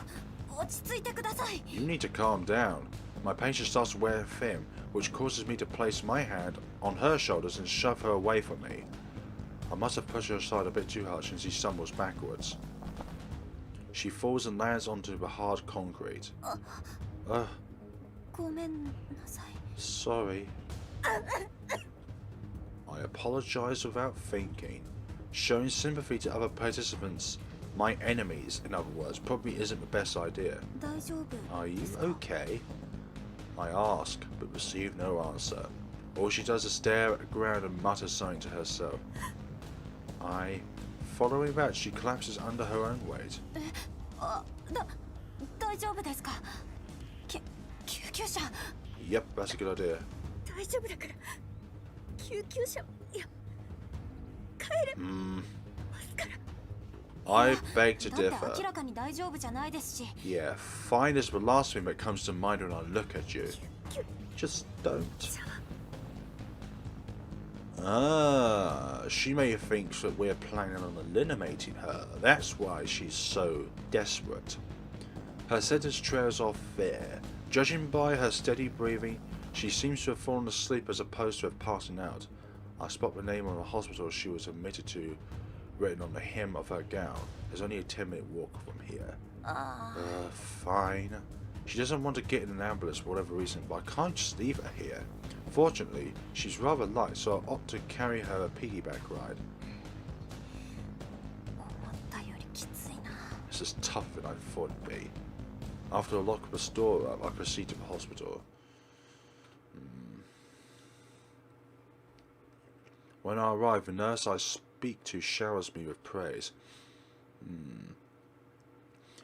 落ち着いてください。 You need to calm down. My patient starts to wear thin, which causes me to place my hand on her shoulders and shove her away from me. I must have pushed her aside a bit too hard since she stumbles backwards. She falls and lands onto the hard concrete. ごめんなさい。 Sorry. I apologize without thinking. Showing sympathy to other participants, my enemies, in other words, probably isn't the best idea. 大丈夫 Are you ですか？ okay? I ask, but receive no answer. All she does is stare at the ground and mutter something to herself. Following that, she collapses under her own weight. あ、大丈夫ですか？救急車。 Yep, that's a good idea. 大丈夫だから。救急車？いや、帰れ。ますから。 I beg to だって differ. 明らかに大丈夫じゃないですし。 Yeah, fine is the last thing that comes to mind when I look at you. 救 Just don't. 車は She may think that we're planning on eliminating her. That's why she's so desperate. Her sentence trails off there. Judging by her steady breathing, she seems to have fallen asleep as opposed to have passing out. I spot the name of the hospital she was admitted to written on the hem of her gown. There's only a 10-minute walk from here. Fine. She doesn't want to get in an ambulance for whatever reason, but I can't just leave her here. Fortunately, she's rather light, so I opt to carry her a piggyback ride. 思ったよりきついな。 This is tougher than I thought it'd be. After I lock the store up, I proceed to the hospital. When I arrive, the nurse I speak to showers me with praise.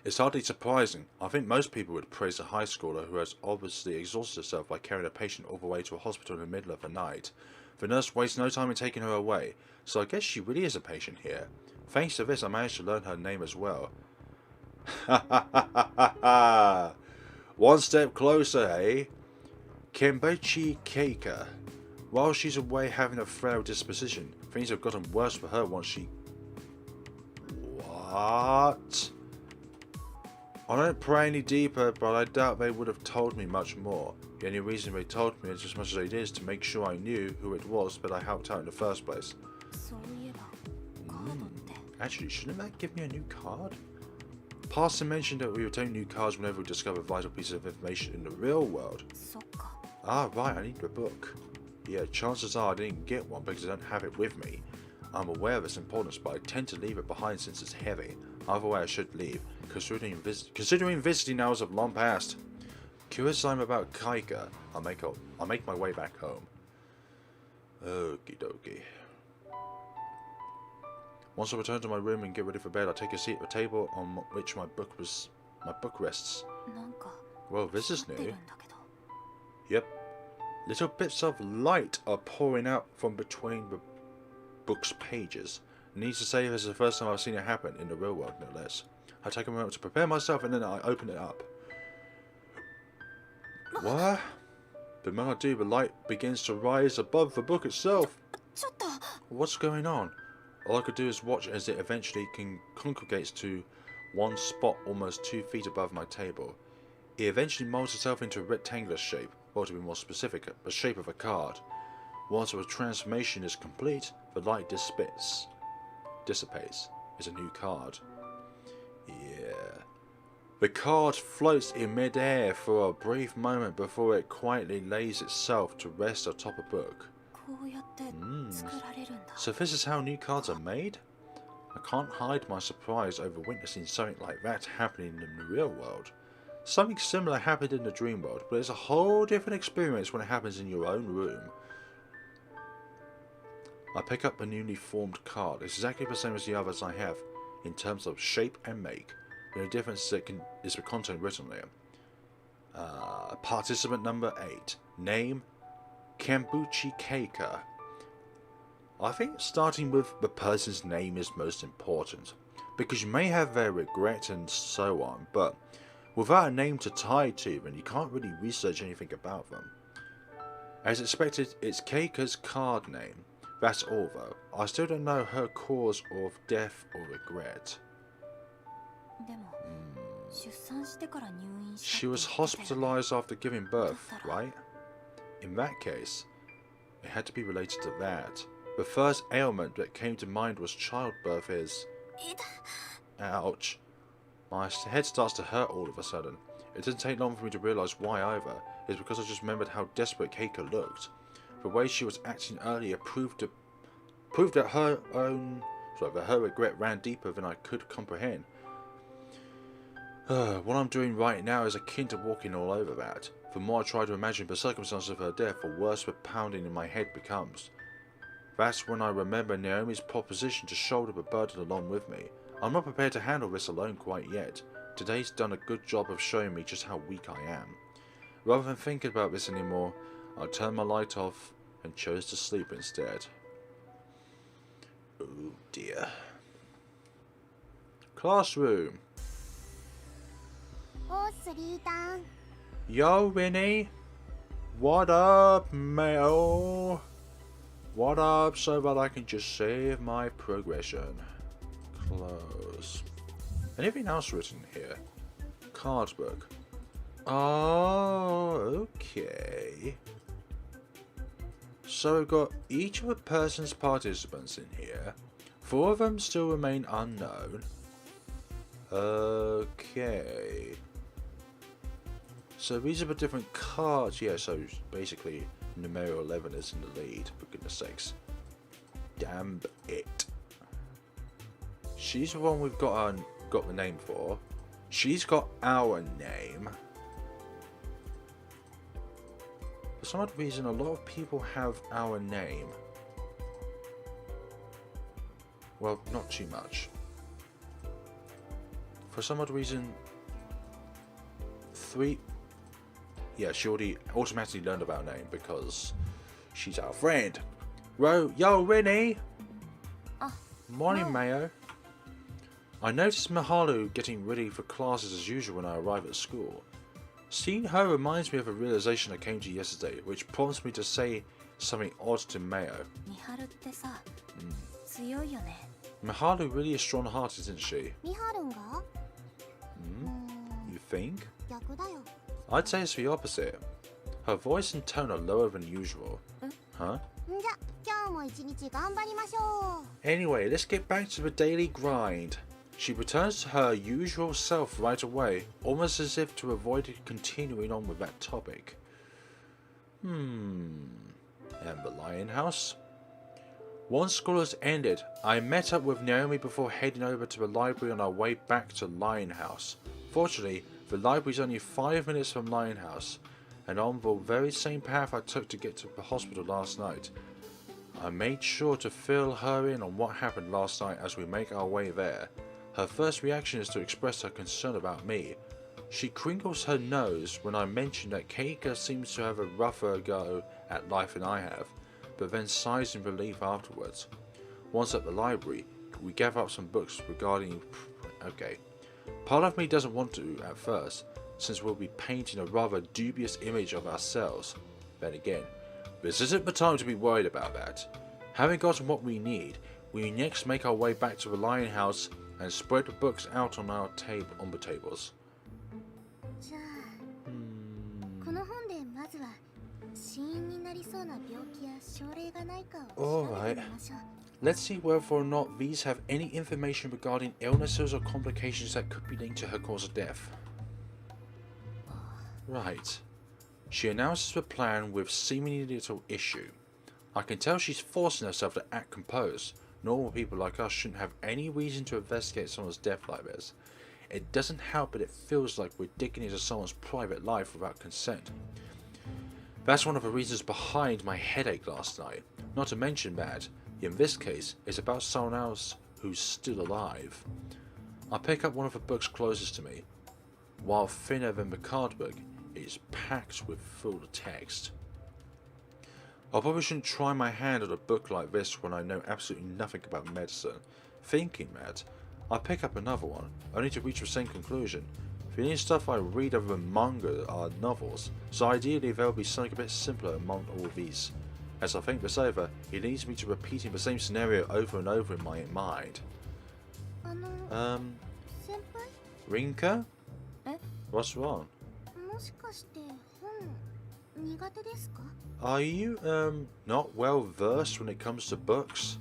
It's hardly surprising. I think most people would praise a high schooler who has obviously exhausted herself by carrying a patient all the way to a hospital in the middle of the night. The nurse wastes no time in taking her away, so I guess she really is a patient here. Thanks to this, I managed to learn her name as well. Ha ha ha ha ha ha! One step closer, eh? Kenbachi Keika. While she's away having a frail disposition, things have gotten worse for her once she... What? I don't pry any deeper, but I doubt they would have told me much more. The only reason they told me as much as they did is to make sure I knew who it was that I helped out in the first place. そういえばカードって。 Actually, shouldn't that give me a new card? Parson mentioned that we retain new cards whenever we discover vital pieces of information in the real world. そっか。 Ah, right, I need the book. Yeah, chances are I didn't get one because I don't have it with me. I'm aware of its importance, but I tend to leave it behind since it's heavy. Either way, I should leave, considering visiting hours have long passed. Curious I'm about Kaika, I'll make my way back home. Okie dokie. Once I return to my room and get ready for bed, I take a seat at the table on which my book rests. なんか Well, this is 光って new. るんだけど。 Yep. Little bits of light are pouring out from between the book's pages. Needs to say this is the first time I've seen it happen in the real world, no less. I take a moment to prepare myself and then I open it up. What? The moment I do, the light begins to rise above the book itself. ちょっと What's going on? All I could do is watch as it eventually congregates to one spot almost 2 feet above my table. It eventually molds itself into a rectangular shape, or to be more specific, the shape of a card. Once the transformation is complete, the light dissipates. It's a new card. Yeah. The card floats in midair for a brief moment before it quietly lays itself to rest atop a book. こうやって作られるんだ。 So this is how new cards are made? I can't hide my surprise over witnessing something like that happening in the real world. Something similar happened in the dream world, but it's a whole different experience when it happens in your own room. I pick up a newly formed card. It's exactly the same as the others I have, in terms of shape and make. The only difference is the content written there. Participant number 8. Name, Kambuchi Keika. I think starting with the person's name is most important, because you may have their regret and so on, but without a name to tie to them, you can't really research anything about them. As expected, it's Keika's card name. That's all though. I still don't know her cause of death or regret. She was hospitalized after giving birth, right? In that case, it had to be related to that. The first ailment that came to mind was childbirth is... Ouch. My head starts to hurt all of a sudden. It didn't take long for me to realise why either. It's because I just remembered how desperate Keika looked. The way she was acting earlier proved that her regret ran deeper than I could comprehend. What I'm doing right now is akin to walking all over that. The more I try to imagine the circumstances of her death, the worse the pounding in my head becomes. That's when I remember Naomi's proposition to shoulder the burden along with me. I'm not prepared to handle this alone quite yet. Today's done a good job of showing me just how weak I am. Rather than thinking about this anymore, I turned my light off and chose to sleep instead. Oh dear. Classroom. Yo, Winnie. What up, Mel? What up, so that I can just save my progression. Close. Anything else written here? Card book. Oh, okay. So we've got each of the person's participants in here. 4 of them still remain unknown. Okay. So these are the different cards. Yeah, so basically numero 11 is in the lead, for goodness sakes. Damn it. She's the one we've got the name for. She's got our name. For some odd reason, a lot of people have our name. Well, not too much. For some odd reason, 3... Yeah, she already automatically learned about our name because she's our friend. Yo, Winnie! Morning, Mayo. I noticed Miharu getting ready for classes as usual when I arrive at school. Seeing her reminds me of a realization I came to yesterday, which prompts me to say something odd to Mayo. Miharu really is strong-hearted, isn't she? You think? I'd say it's the opposite. Her voice and tone are lower than usual. Huh? Anyway, let's get back to the daily grind. She returns to her usual self right away, almost as if to avoid continuing on with that topic. And the Lion House? Once school has ended, I met up with Naomi before heading over to the library on our way back to Lion House. Fortunately, the library is only 5 minutes from Lion House, and on the very same path I took to get to the hospital last night. I made sure to fill her in on what happened last night as we make our way there. Her first reaction is to express her concern about me. She crinkles her nose when I mention that Keika seems to have a rougher go at life than I have, but then sighs in relief afterwards. Once at the library, we gather up some books regarding... Okay. Part of me doesn't want to at first, since we'll be painting a rather dubious image of ourselves. Then again, this isn't the time to be worried about that. Having gotten what we need, we next make our way back to the Lion House and spread the books out on the tables. Alright, let's see whether or not these have any information regarding illnesses or complications that could be linked to her cause of death. Right. She announces the plan with seemingly little issue. I can tell she's forcing herself to act composed. Normal people like us shouldn't have any reason to investigate someone's death like this. it doesn't help that it feels like we're digging into someone's private life without consent. That's one of the reasons behind my headache last night. Not to mention that, in this case, it's about someone else who's still alive. I pick up one of the books closest to me. While thinner than the card book, it is packed with full text. I probably shouldn't try my hand at a book like this when I know absolutely nothing about medicine. Thinking that, I pick up another one, only to reach the same conclusion. The only stuff I read other than manga are novels, so ideally there will be something a bit simpler among all these. As I think this over, it leads me to repeating the same scenario over and over in my mind. 先輩 Rinka? え What's wrong? もしかして本苦手ですか Are you, not well versed when it comes to books?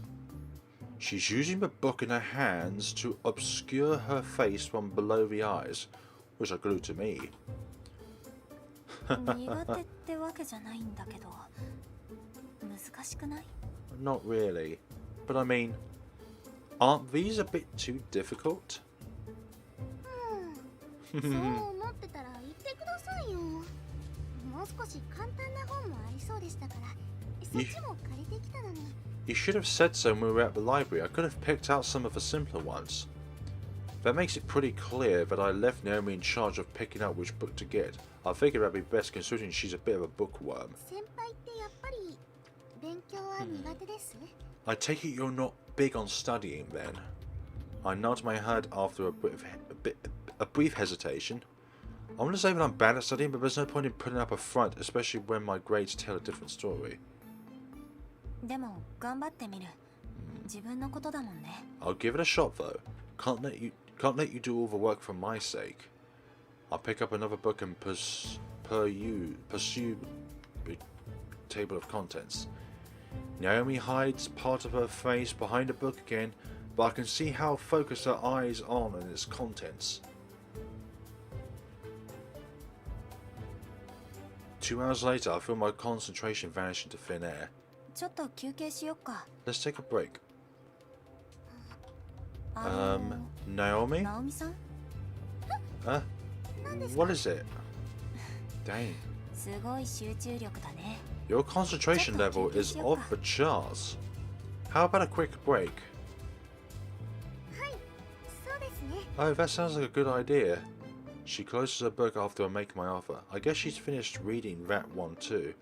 She's using the book in her hands to obscure her face from below the eyes, which are glued to me. 苦手ってわけじゃないんだけど難しくない Not really. But I mean, aren't these a bit too difficult? そう思ってたら言ってくださいよ。もう少し簡単な本もありそうでしたから、そっちも借りてきたのに。You should have said so when we were at the library. I could have picked out some of the simpler ones. That makes it pretty clear that I left Naomi in charge of picking out which book to get. I figured that'd be best considering she's a bit of a bookworm. 先輩ってやっぱり勉強は苦手です？ I take it you're not big on studying then. I nod my head after a brief hesitation. I want to say that I'm bad at studying, but there's no point in putting up a front, especially when my grades tell a different story. でも頑張ってみる自分のことだもんね I'll give it a shot though. Can't let you do all the work for my sake. I'll pick up another book and pursue the table of contents. Naomi hides part of her face behind the book again, but I can see how focused her eyes are on its contents. 2 hours later, I feel my concentration vanish into thin air. ちょっと休憩しよっか Let's take a break. あ Naomi? ナオミさん What is it? Dang. すごい集中力だね Your concentration level is off the charts. How about a quick break? はいそうですね Oh, that sounds like a good idea. She closes her book after I make my offer. I guess she's finished reading that one too,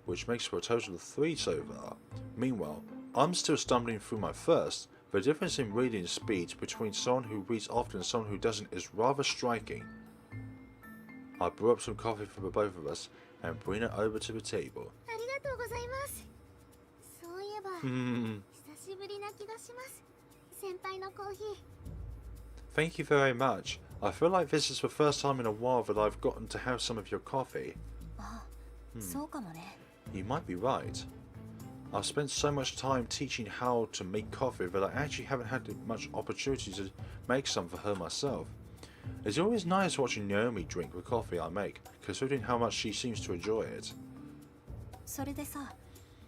which makes for a total of 3 so far. Meanwhile, I'm still stumbling through my first. The difference in reading speed between someone who reads often and someone who doesn't is rather striking. I brew up some coffee for the both of us and bring it over to the table. ありがとうございますそういえば久しぶりな気がします先輩のコーヒー Thank you very much. I feel like this is the first time in a while that I've gotten to have some of your coffee. あ、そうかもね You might be right. I've spent so much time teaching how to make coffee that I actually haven't had much opportunity to make some for her myself. It's always nice watching Naomi drink the coffee I make, considering how much she seems to enjoy it. それでさ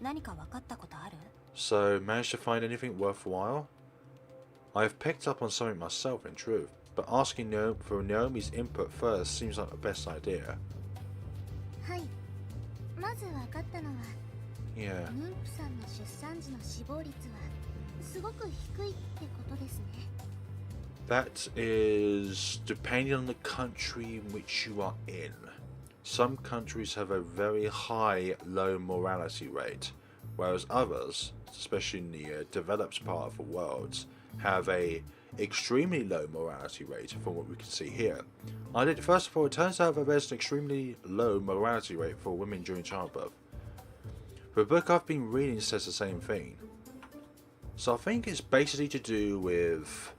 何か分かったことある So, managed to find anything worthwhile? I have picked up on something myself in truth, but asking for Naomi's input first seems like the best idea. はいまず分かったのは Yeah. 妊婦さんの出産時の死亡率はすごく低いってことですね That is depending on the country in which you are in. Some countries have a very high low mortality rate, whereas others, especially in the developed part of the world, have a extremely low mortality rate from what we can see here. First of all, it turns out that there's an extremely low mortality rate for women during childbirth. The book I've been reading says the same thing. So I think it's basically to do with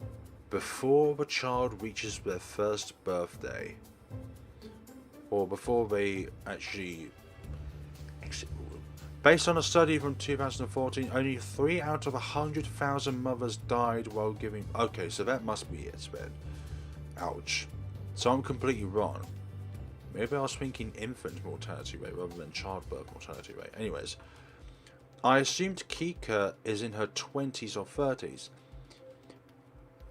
before the child reaches their first birthday, or before they actually exit the womb. Based on a study from 2014, only 3 out of 100,000 mothers died while giving. Okay, so that must be it then. Ouch. So I'm completely wrong. Maybe I was thinking infant mortality rate rather than childbirth mortality rate. Anyways, I assumed Kika is in her 20s or 30s.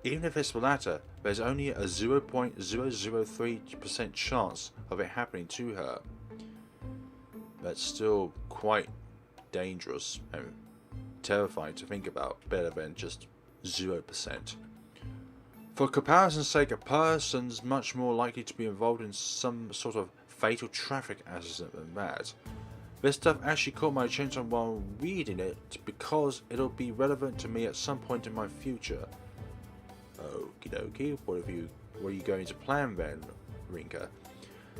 Even if it's the latter, there's only a 0.003% chance of it happening to her. That's still quite dangerous and terrifying to think about, better than just 0%. For comparison's sake, a person's much more likely to be involved in some sort of fatal traffic accident than that. This stuff actually caught my attention while reading it because it'll be relevant to me at some point in my future. Okie dokie, what are you going to plan then, Rinka?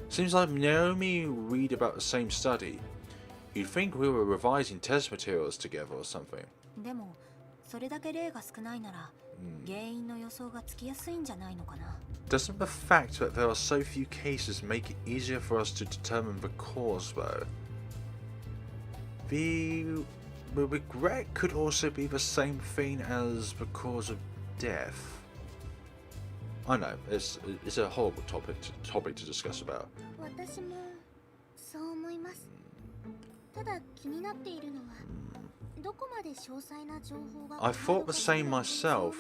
Seems like Naomi read about the same study. You'd think we were revising test materials together or something. でもそれだけ例が少ないなら原因の予想がつきやすいんじゃないのかな。 Doesn't the fact that there are so few cases make it easier for us to determine the cause though? The regret could also be the same thing as the cause of death. I know, it's a horrible topic to discuss about. 私もそう思います。ただ気になっているのはどこまで詳細な情報が I thought the same myself.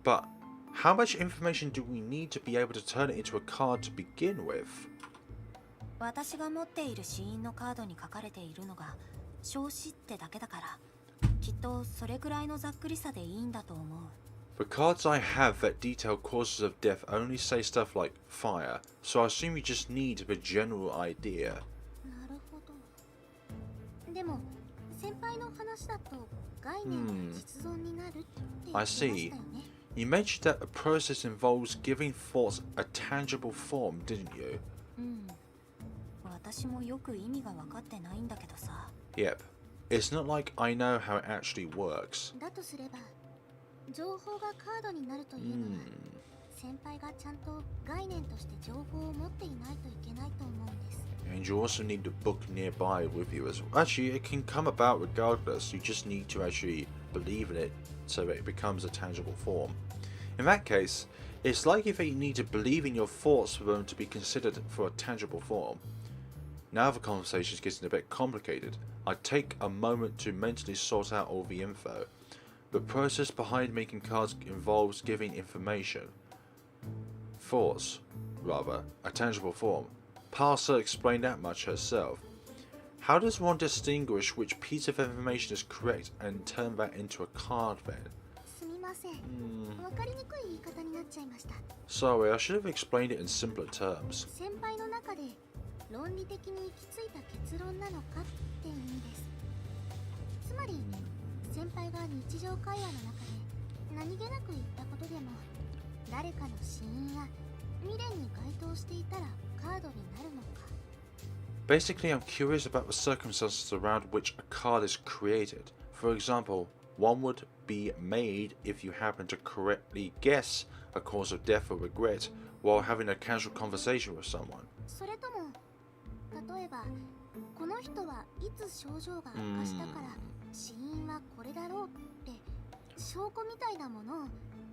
But how much information do we need to be able to turn it into a card to begin with? 私が持っている死因のカードに書かれているのが焼死ってだけだからきっとそれくらいのざっくりさでいいんだと思う。 The cards I have that detail causes of death only say stuff like fire, so I assume you just need the general idea. なるほど。でも先輩の話だと概念が実存になるって言ってましたよね。 I see. You mentioned that the process involves giving thoughts a tangible form, didn't you? 私もよく意味が分かってないんだけどさ。 Yep. It's not like I know how it actually works. だとすれば情報がカードになるというのは先輩がちゃんと概念として情報を持っていないといけないと思うんです。 And you also need the book nearby with you as well. Actually, it can come about regardless. You just need to actually believe in it so that it becomes a tangible form. In that case, it's likely that you need to believe in your thoughts for them to be considered for a tangible form. Now the conversation is getting a bit complicated. I take a moment to mentally sort out all the info. The process behind making cards involves giving information. Thoughts, rather, a tangible form. Parser explained that much herself. How does one distinguish which piece of information is correct and turn that into a card then? すみません。わかりにくい言い方になっちゃいました。 Sorry, I should have explained it in simpler terms. 先輩の中で論理的に行き着いた結論なのかって意味です。つまり先輩が日常会話の中で何気なく言ったことでも誰かの死因や未練に該当していたらカードになるのか。 Basically, I'm curious about the circumstances around which a card is created. For example, one would be made if you happen to correctly guess a cause of death or regret while having a casual conversation with someone. それとも例えばこの人はいつ症状が悪化したから死因はこれだろうって証拠みたいなものを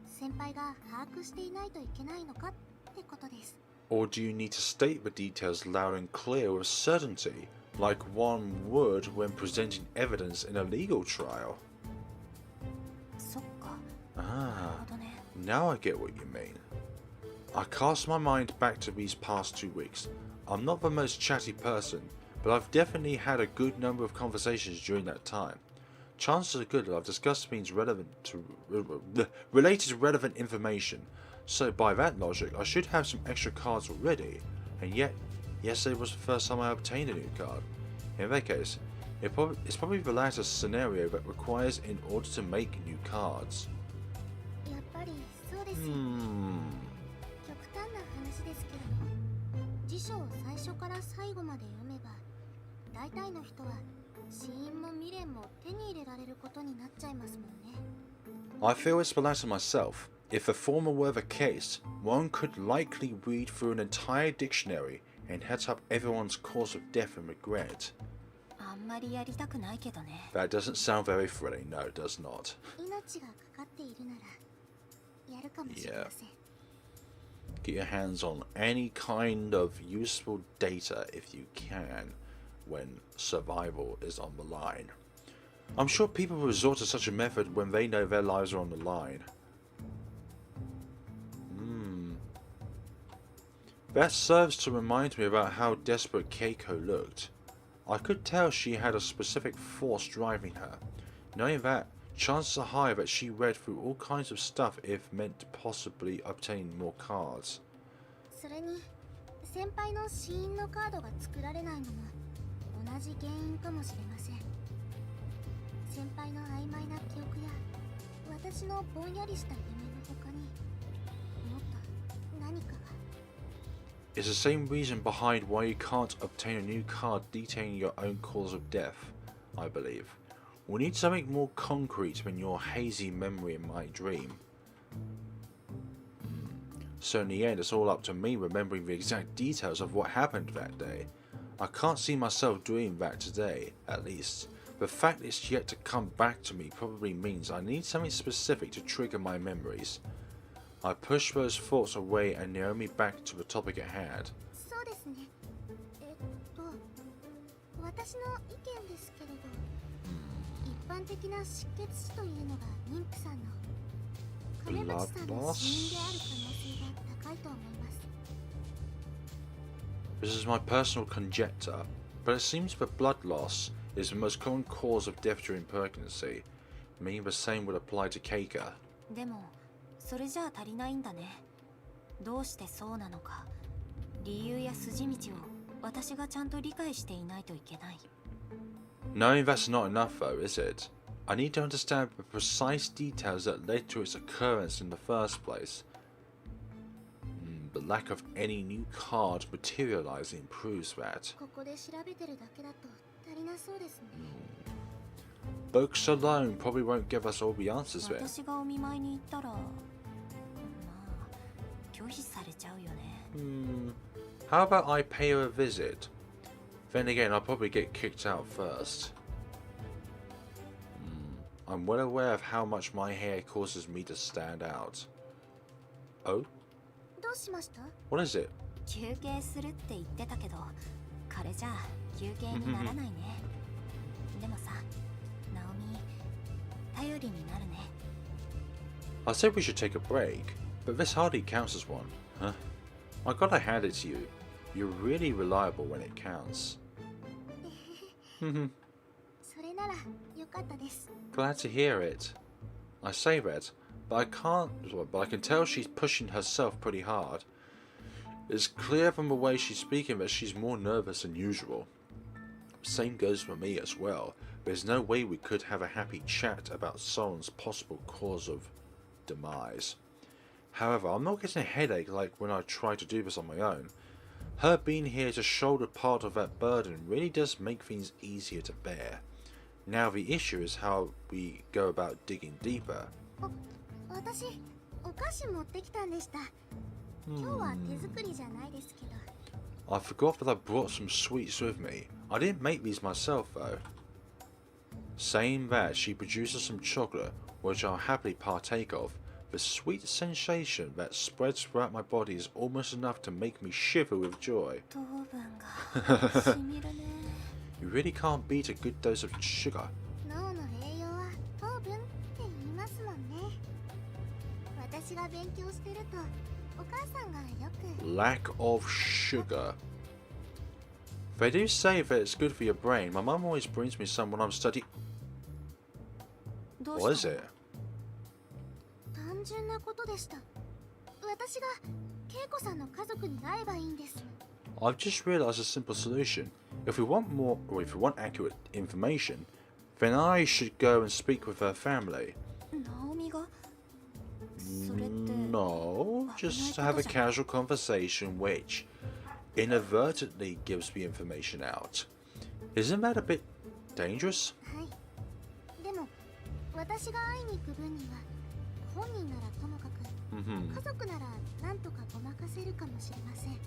先輩が把握していないといけないのかってことです。 Or do you need to state the details loud and clear with certainty, like one would when presenting evidence in a legal trial? そっか。 Ah, なるほどね。 now I get what you mean. I cast my mind back to these past 2 weeks. I'm not the most chatty person, but I've definitely had a good number of conversations during that time. Chances are good that I've discussed things related to relevant information, so by that logic I should have some extra cards already, and yet yesterday was the first time I obtained a new card. In that case, it's probably the latter scenario that requires in order to make new cards. やっぱりそうですよ。極端な話ですけれど辞書を最初から最後まで読めば大体の人は死因も未練も手に入れられることになっちゃいますもんね。 I feel it's the latter myself. If the former were the case, one could likely read through an entire dictionary and head up everyone's cause of death and regret. あんまりやりたくないけどね。 That doesn't sound very thrilling, no, it does not. 命がかかっているならやるかもしれません。 Get your hands on any kind of useful data if you can when survival is on the line. I'm sure people resort to such a method when they know their lives are on the line. That serves to remind me about how desperate Keiko looked. I could tell she had a specific force driving her. Knowing that, chances are high that she read through all kinds of stuff if meant to possibly obtain more cards. それに先輩の死因のカードが作られないのも同じ原因かもしれません。先輩の曖昧な記憶や私のぼんやりした夢の他にもっと何かが。 It's the same reason behind why you can't obtain a new card detailing your own cause of death, I believe. We need something more concrete than your hazy memory in my dream. So in the end, it's all up to me remembering the exact details of what happened that day. I can't see myself doing that today, at least. The fact it's yet to come back to me probably means I need something specific to trigger my memories. I push those thoughts away and Naomi back to the topic at hand. そうですね。私の意見ですけれど、一般的な失血死というのが妊婦さんの亀渕さんの死因である可能性が高いと思います。 This is my personal conjecture, but it seems that blood loss is the most common cause of death during pregnancy, meaning the same would apply to Keika. でもそれじゃあ足りないんだね。どうしてそうなのか、理由や筋道を私がちゃんと理解していないといけない。 Knowing that's not enough though, is it? I need to understand the precise details that led to its occurrence in the first place. The lack of any new card materializing proves that. ここで調べてるだけだと足りなそうですね。Books alone probably won't give us all the answers then. 私がお見舞いに行ったら、まあ拒否されちゃうよね。How about I pay her a visit? Then again, I'll probably get kicked out first. I'm well aware of how much my hair causes me to stand out. Oh? どうしました？ What is it? 休憩するって言ってたけど、彼じゃ休憩にならないね。でもさ、ナオミ、頼りになるね。 I said we should take a break, but this hardly counts as one, huh? I gotta hand it to you. You're really reliable when it counts. それならよかったです。 Glad to hear it. I say that, but I can tell she's pushing herself pretty hard. It's clear from the way she's speaking that she's more nervous than usual. Same goes for me as well. There's no way we could have a happy chat about someone's possible cause of demise. However, I'm not getting a headache like when I try to do this on my own. Her being here to shoulder part of that burden really does make things easier to bear. Now the issue is how we go about digging deeper. 私、お菓子持ってきたんでした。今日は手作りじゃないですけど。 I forgot that I brought some sweets with me. I didn't make these myself though. Saying that, she produces some chocolate, which I'll happily partake of. The sweet sensation that spreads throughout my body is almost enough to make me shiver with joy. 糖分がしみるね。You really can't beat a good dose of sugar. 脳の栄養は糖分って言いますもんね。私が勉強してるとお母さんがよく Lack of sugar. They do say that it's good for your brain. My mum always brings me some when I'm studying. どう What し is た it? 単純なことでした。私が恵子さんの家族に会えばいいんです。 I've just realised a simple solution. If we want accurate information, then I should go and speak with her family. ナオミがそれって No, just have a casual conversation which inadvertently gives the information out. Isn't that a bit dangerous? はい。でも私が会いに行く分には本人ならともかく家族ならなんとかごまかせるかもしれません。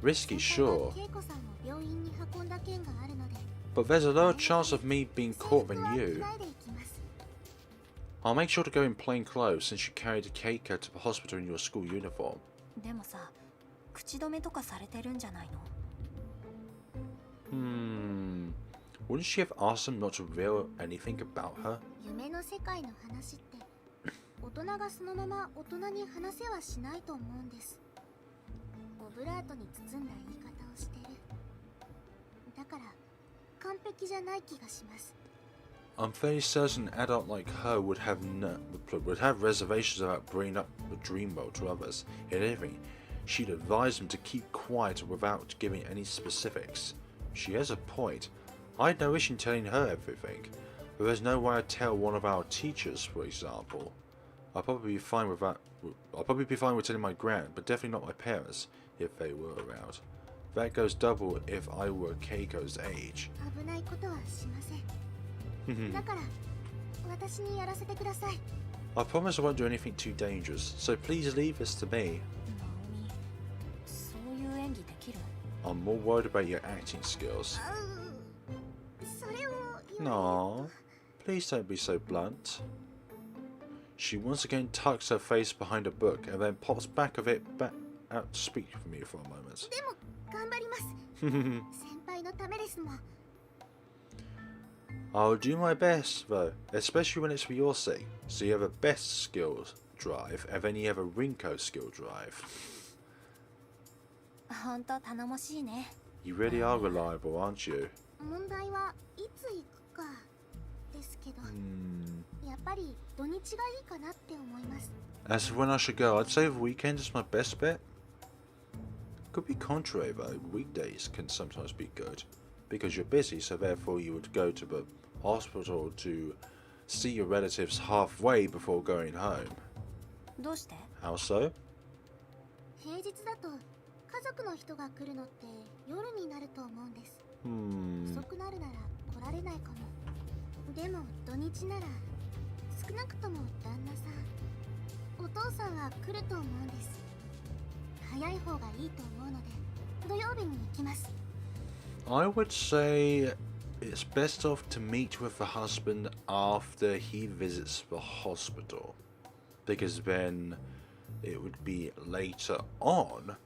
Risky, sure, 恵子さんを病院に運んだ件があるので。 but there's a lower chance of me being caught than 制服は着 you. ないで行きます。 I'll make sure to go in plain clothes since you carried a Keiko to the hospital in your school uniform. でもさ、口止めとかされてるんじゃないの？ Wouldn't she have asked him not to reveal anything about her? 夢の世界の話って大人がそのまま大人に話せはしないと思うんです。オブラートに包んだ言い方をしてる。だから完璧じゃない気がします。I'm fairly certain an adult like her would have reservations about bringing up the dream world to others. If anything, she'd advise them to keep quiet without giving any specifics. She has a point. I had no issue in telling her everything, but there's no way I'd tell one of our teachers, for example. I'll probably be fine with that. I'll probably be fine with telling my gran, but definitely not my parents, if they were around. That goes double if I were Keiko's age. 危ないことはしません。だから私にやらせてください。I promise I won't do anything too dangerous, so please leave this to me. そういう演技できる？ I'm more worried about your acting skills. それを No, please don't be so blunt. She once again tucks her face behind a book and then pops back of it back out to speak for me for a moment. でも頑張ります。先輩のためですもん。I'll do my best though, especially when it's for your sake. So you have a best skill drive and then you have a Rinko skill drive. 本当頼もしいね。 You really are reliable, aren't you? 問題はいつ行くかですけど、やっぱり土日がいいかなって思います。 As for when I should go, I'd say the weekend is my best bet. Could be contrary though, weekdays can sometimes be good. Because you're busy, so therefore you would go to the hospital to see your relatives halfway before going home. どうして？ How so? 平日だと家族の人が来るのって夜になると思うんです。遅くなるなら来られないかも。でも土日なら少なくとも旦那さん、お父さんは来ると思うんです。早い方がいいと思うので土曜日に行きます。I would say it's best off to meet with the husband after he visits the hospital, because then it would be later on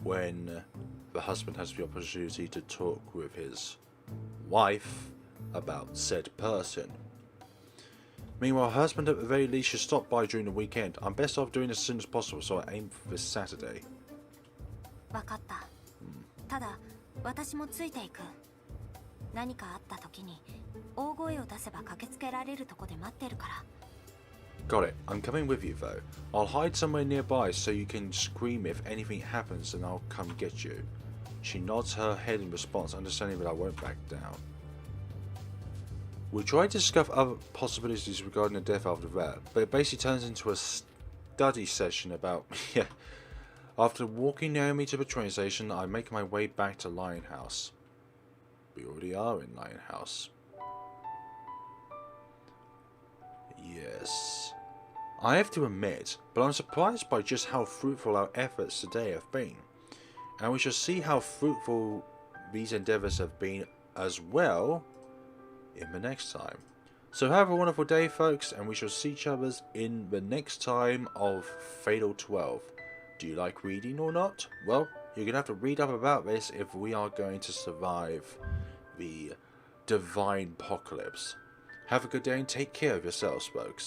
when the husband has the opportunity to talk with his wife about said person. Meanwhile, her husband at the very least should stop by during the weekend. I'm best off doing it as soon as possible, so I aim for this Saturday. わかった。ただ私もついていく。何かあった時に大声を出せば駆けつけられるとこで待ってるから。Got it. I'm coming with you though. I'll hide somewhere nearby so you can scream if anything happens and I'll come get you. She nods her head in response, understanding that I won't back down. We try to discuss other possibilities regarding the death after that, but it basically turns into a study session about, yeah. After walking Naomi to the train station, I make my way back to Lionhouse. We already are in Lionhouse. Yes. I have to admit, but I'm surprised by just how fruitful our efforts today have been. And we shall see how fruitful these endeavours have been as well in the next time. So have a wonderful day, folks, and we shall see each other in the next time of Fatal 12. Do you like reading or not? Well, you're going to have to read up about this if we are going to survive the divine apocalypse. Have a good day and take care of yourselves, folks.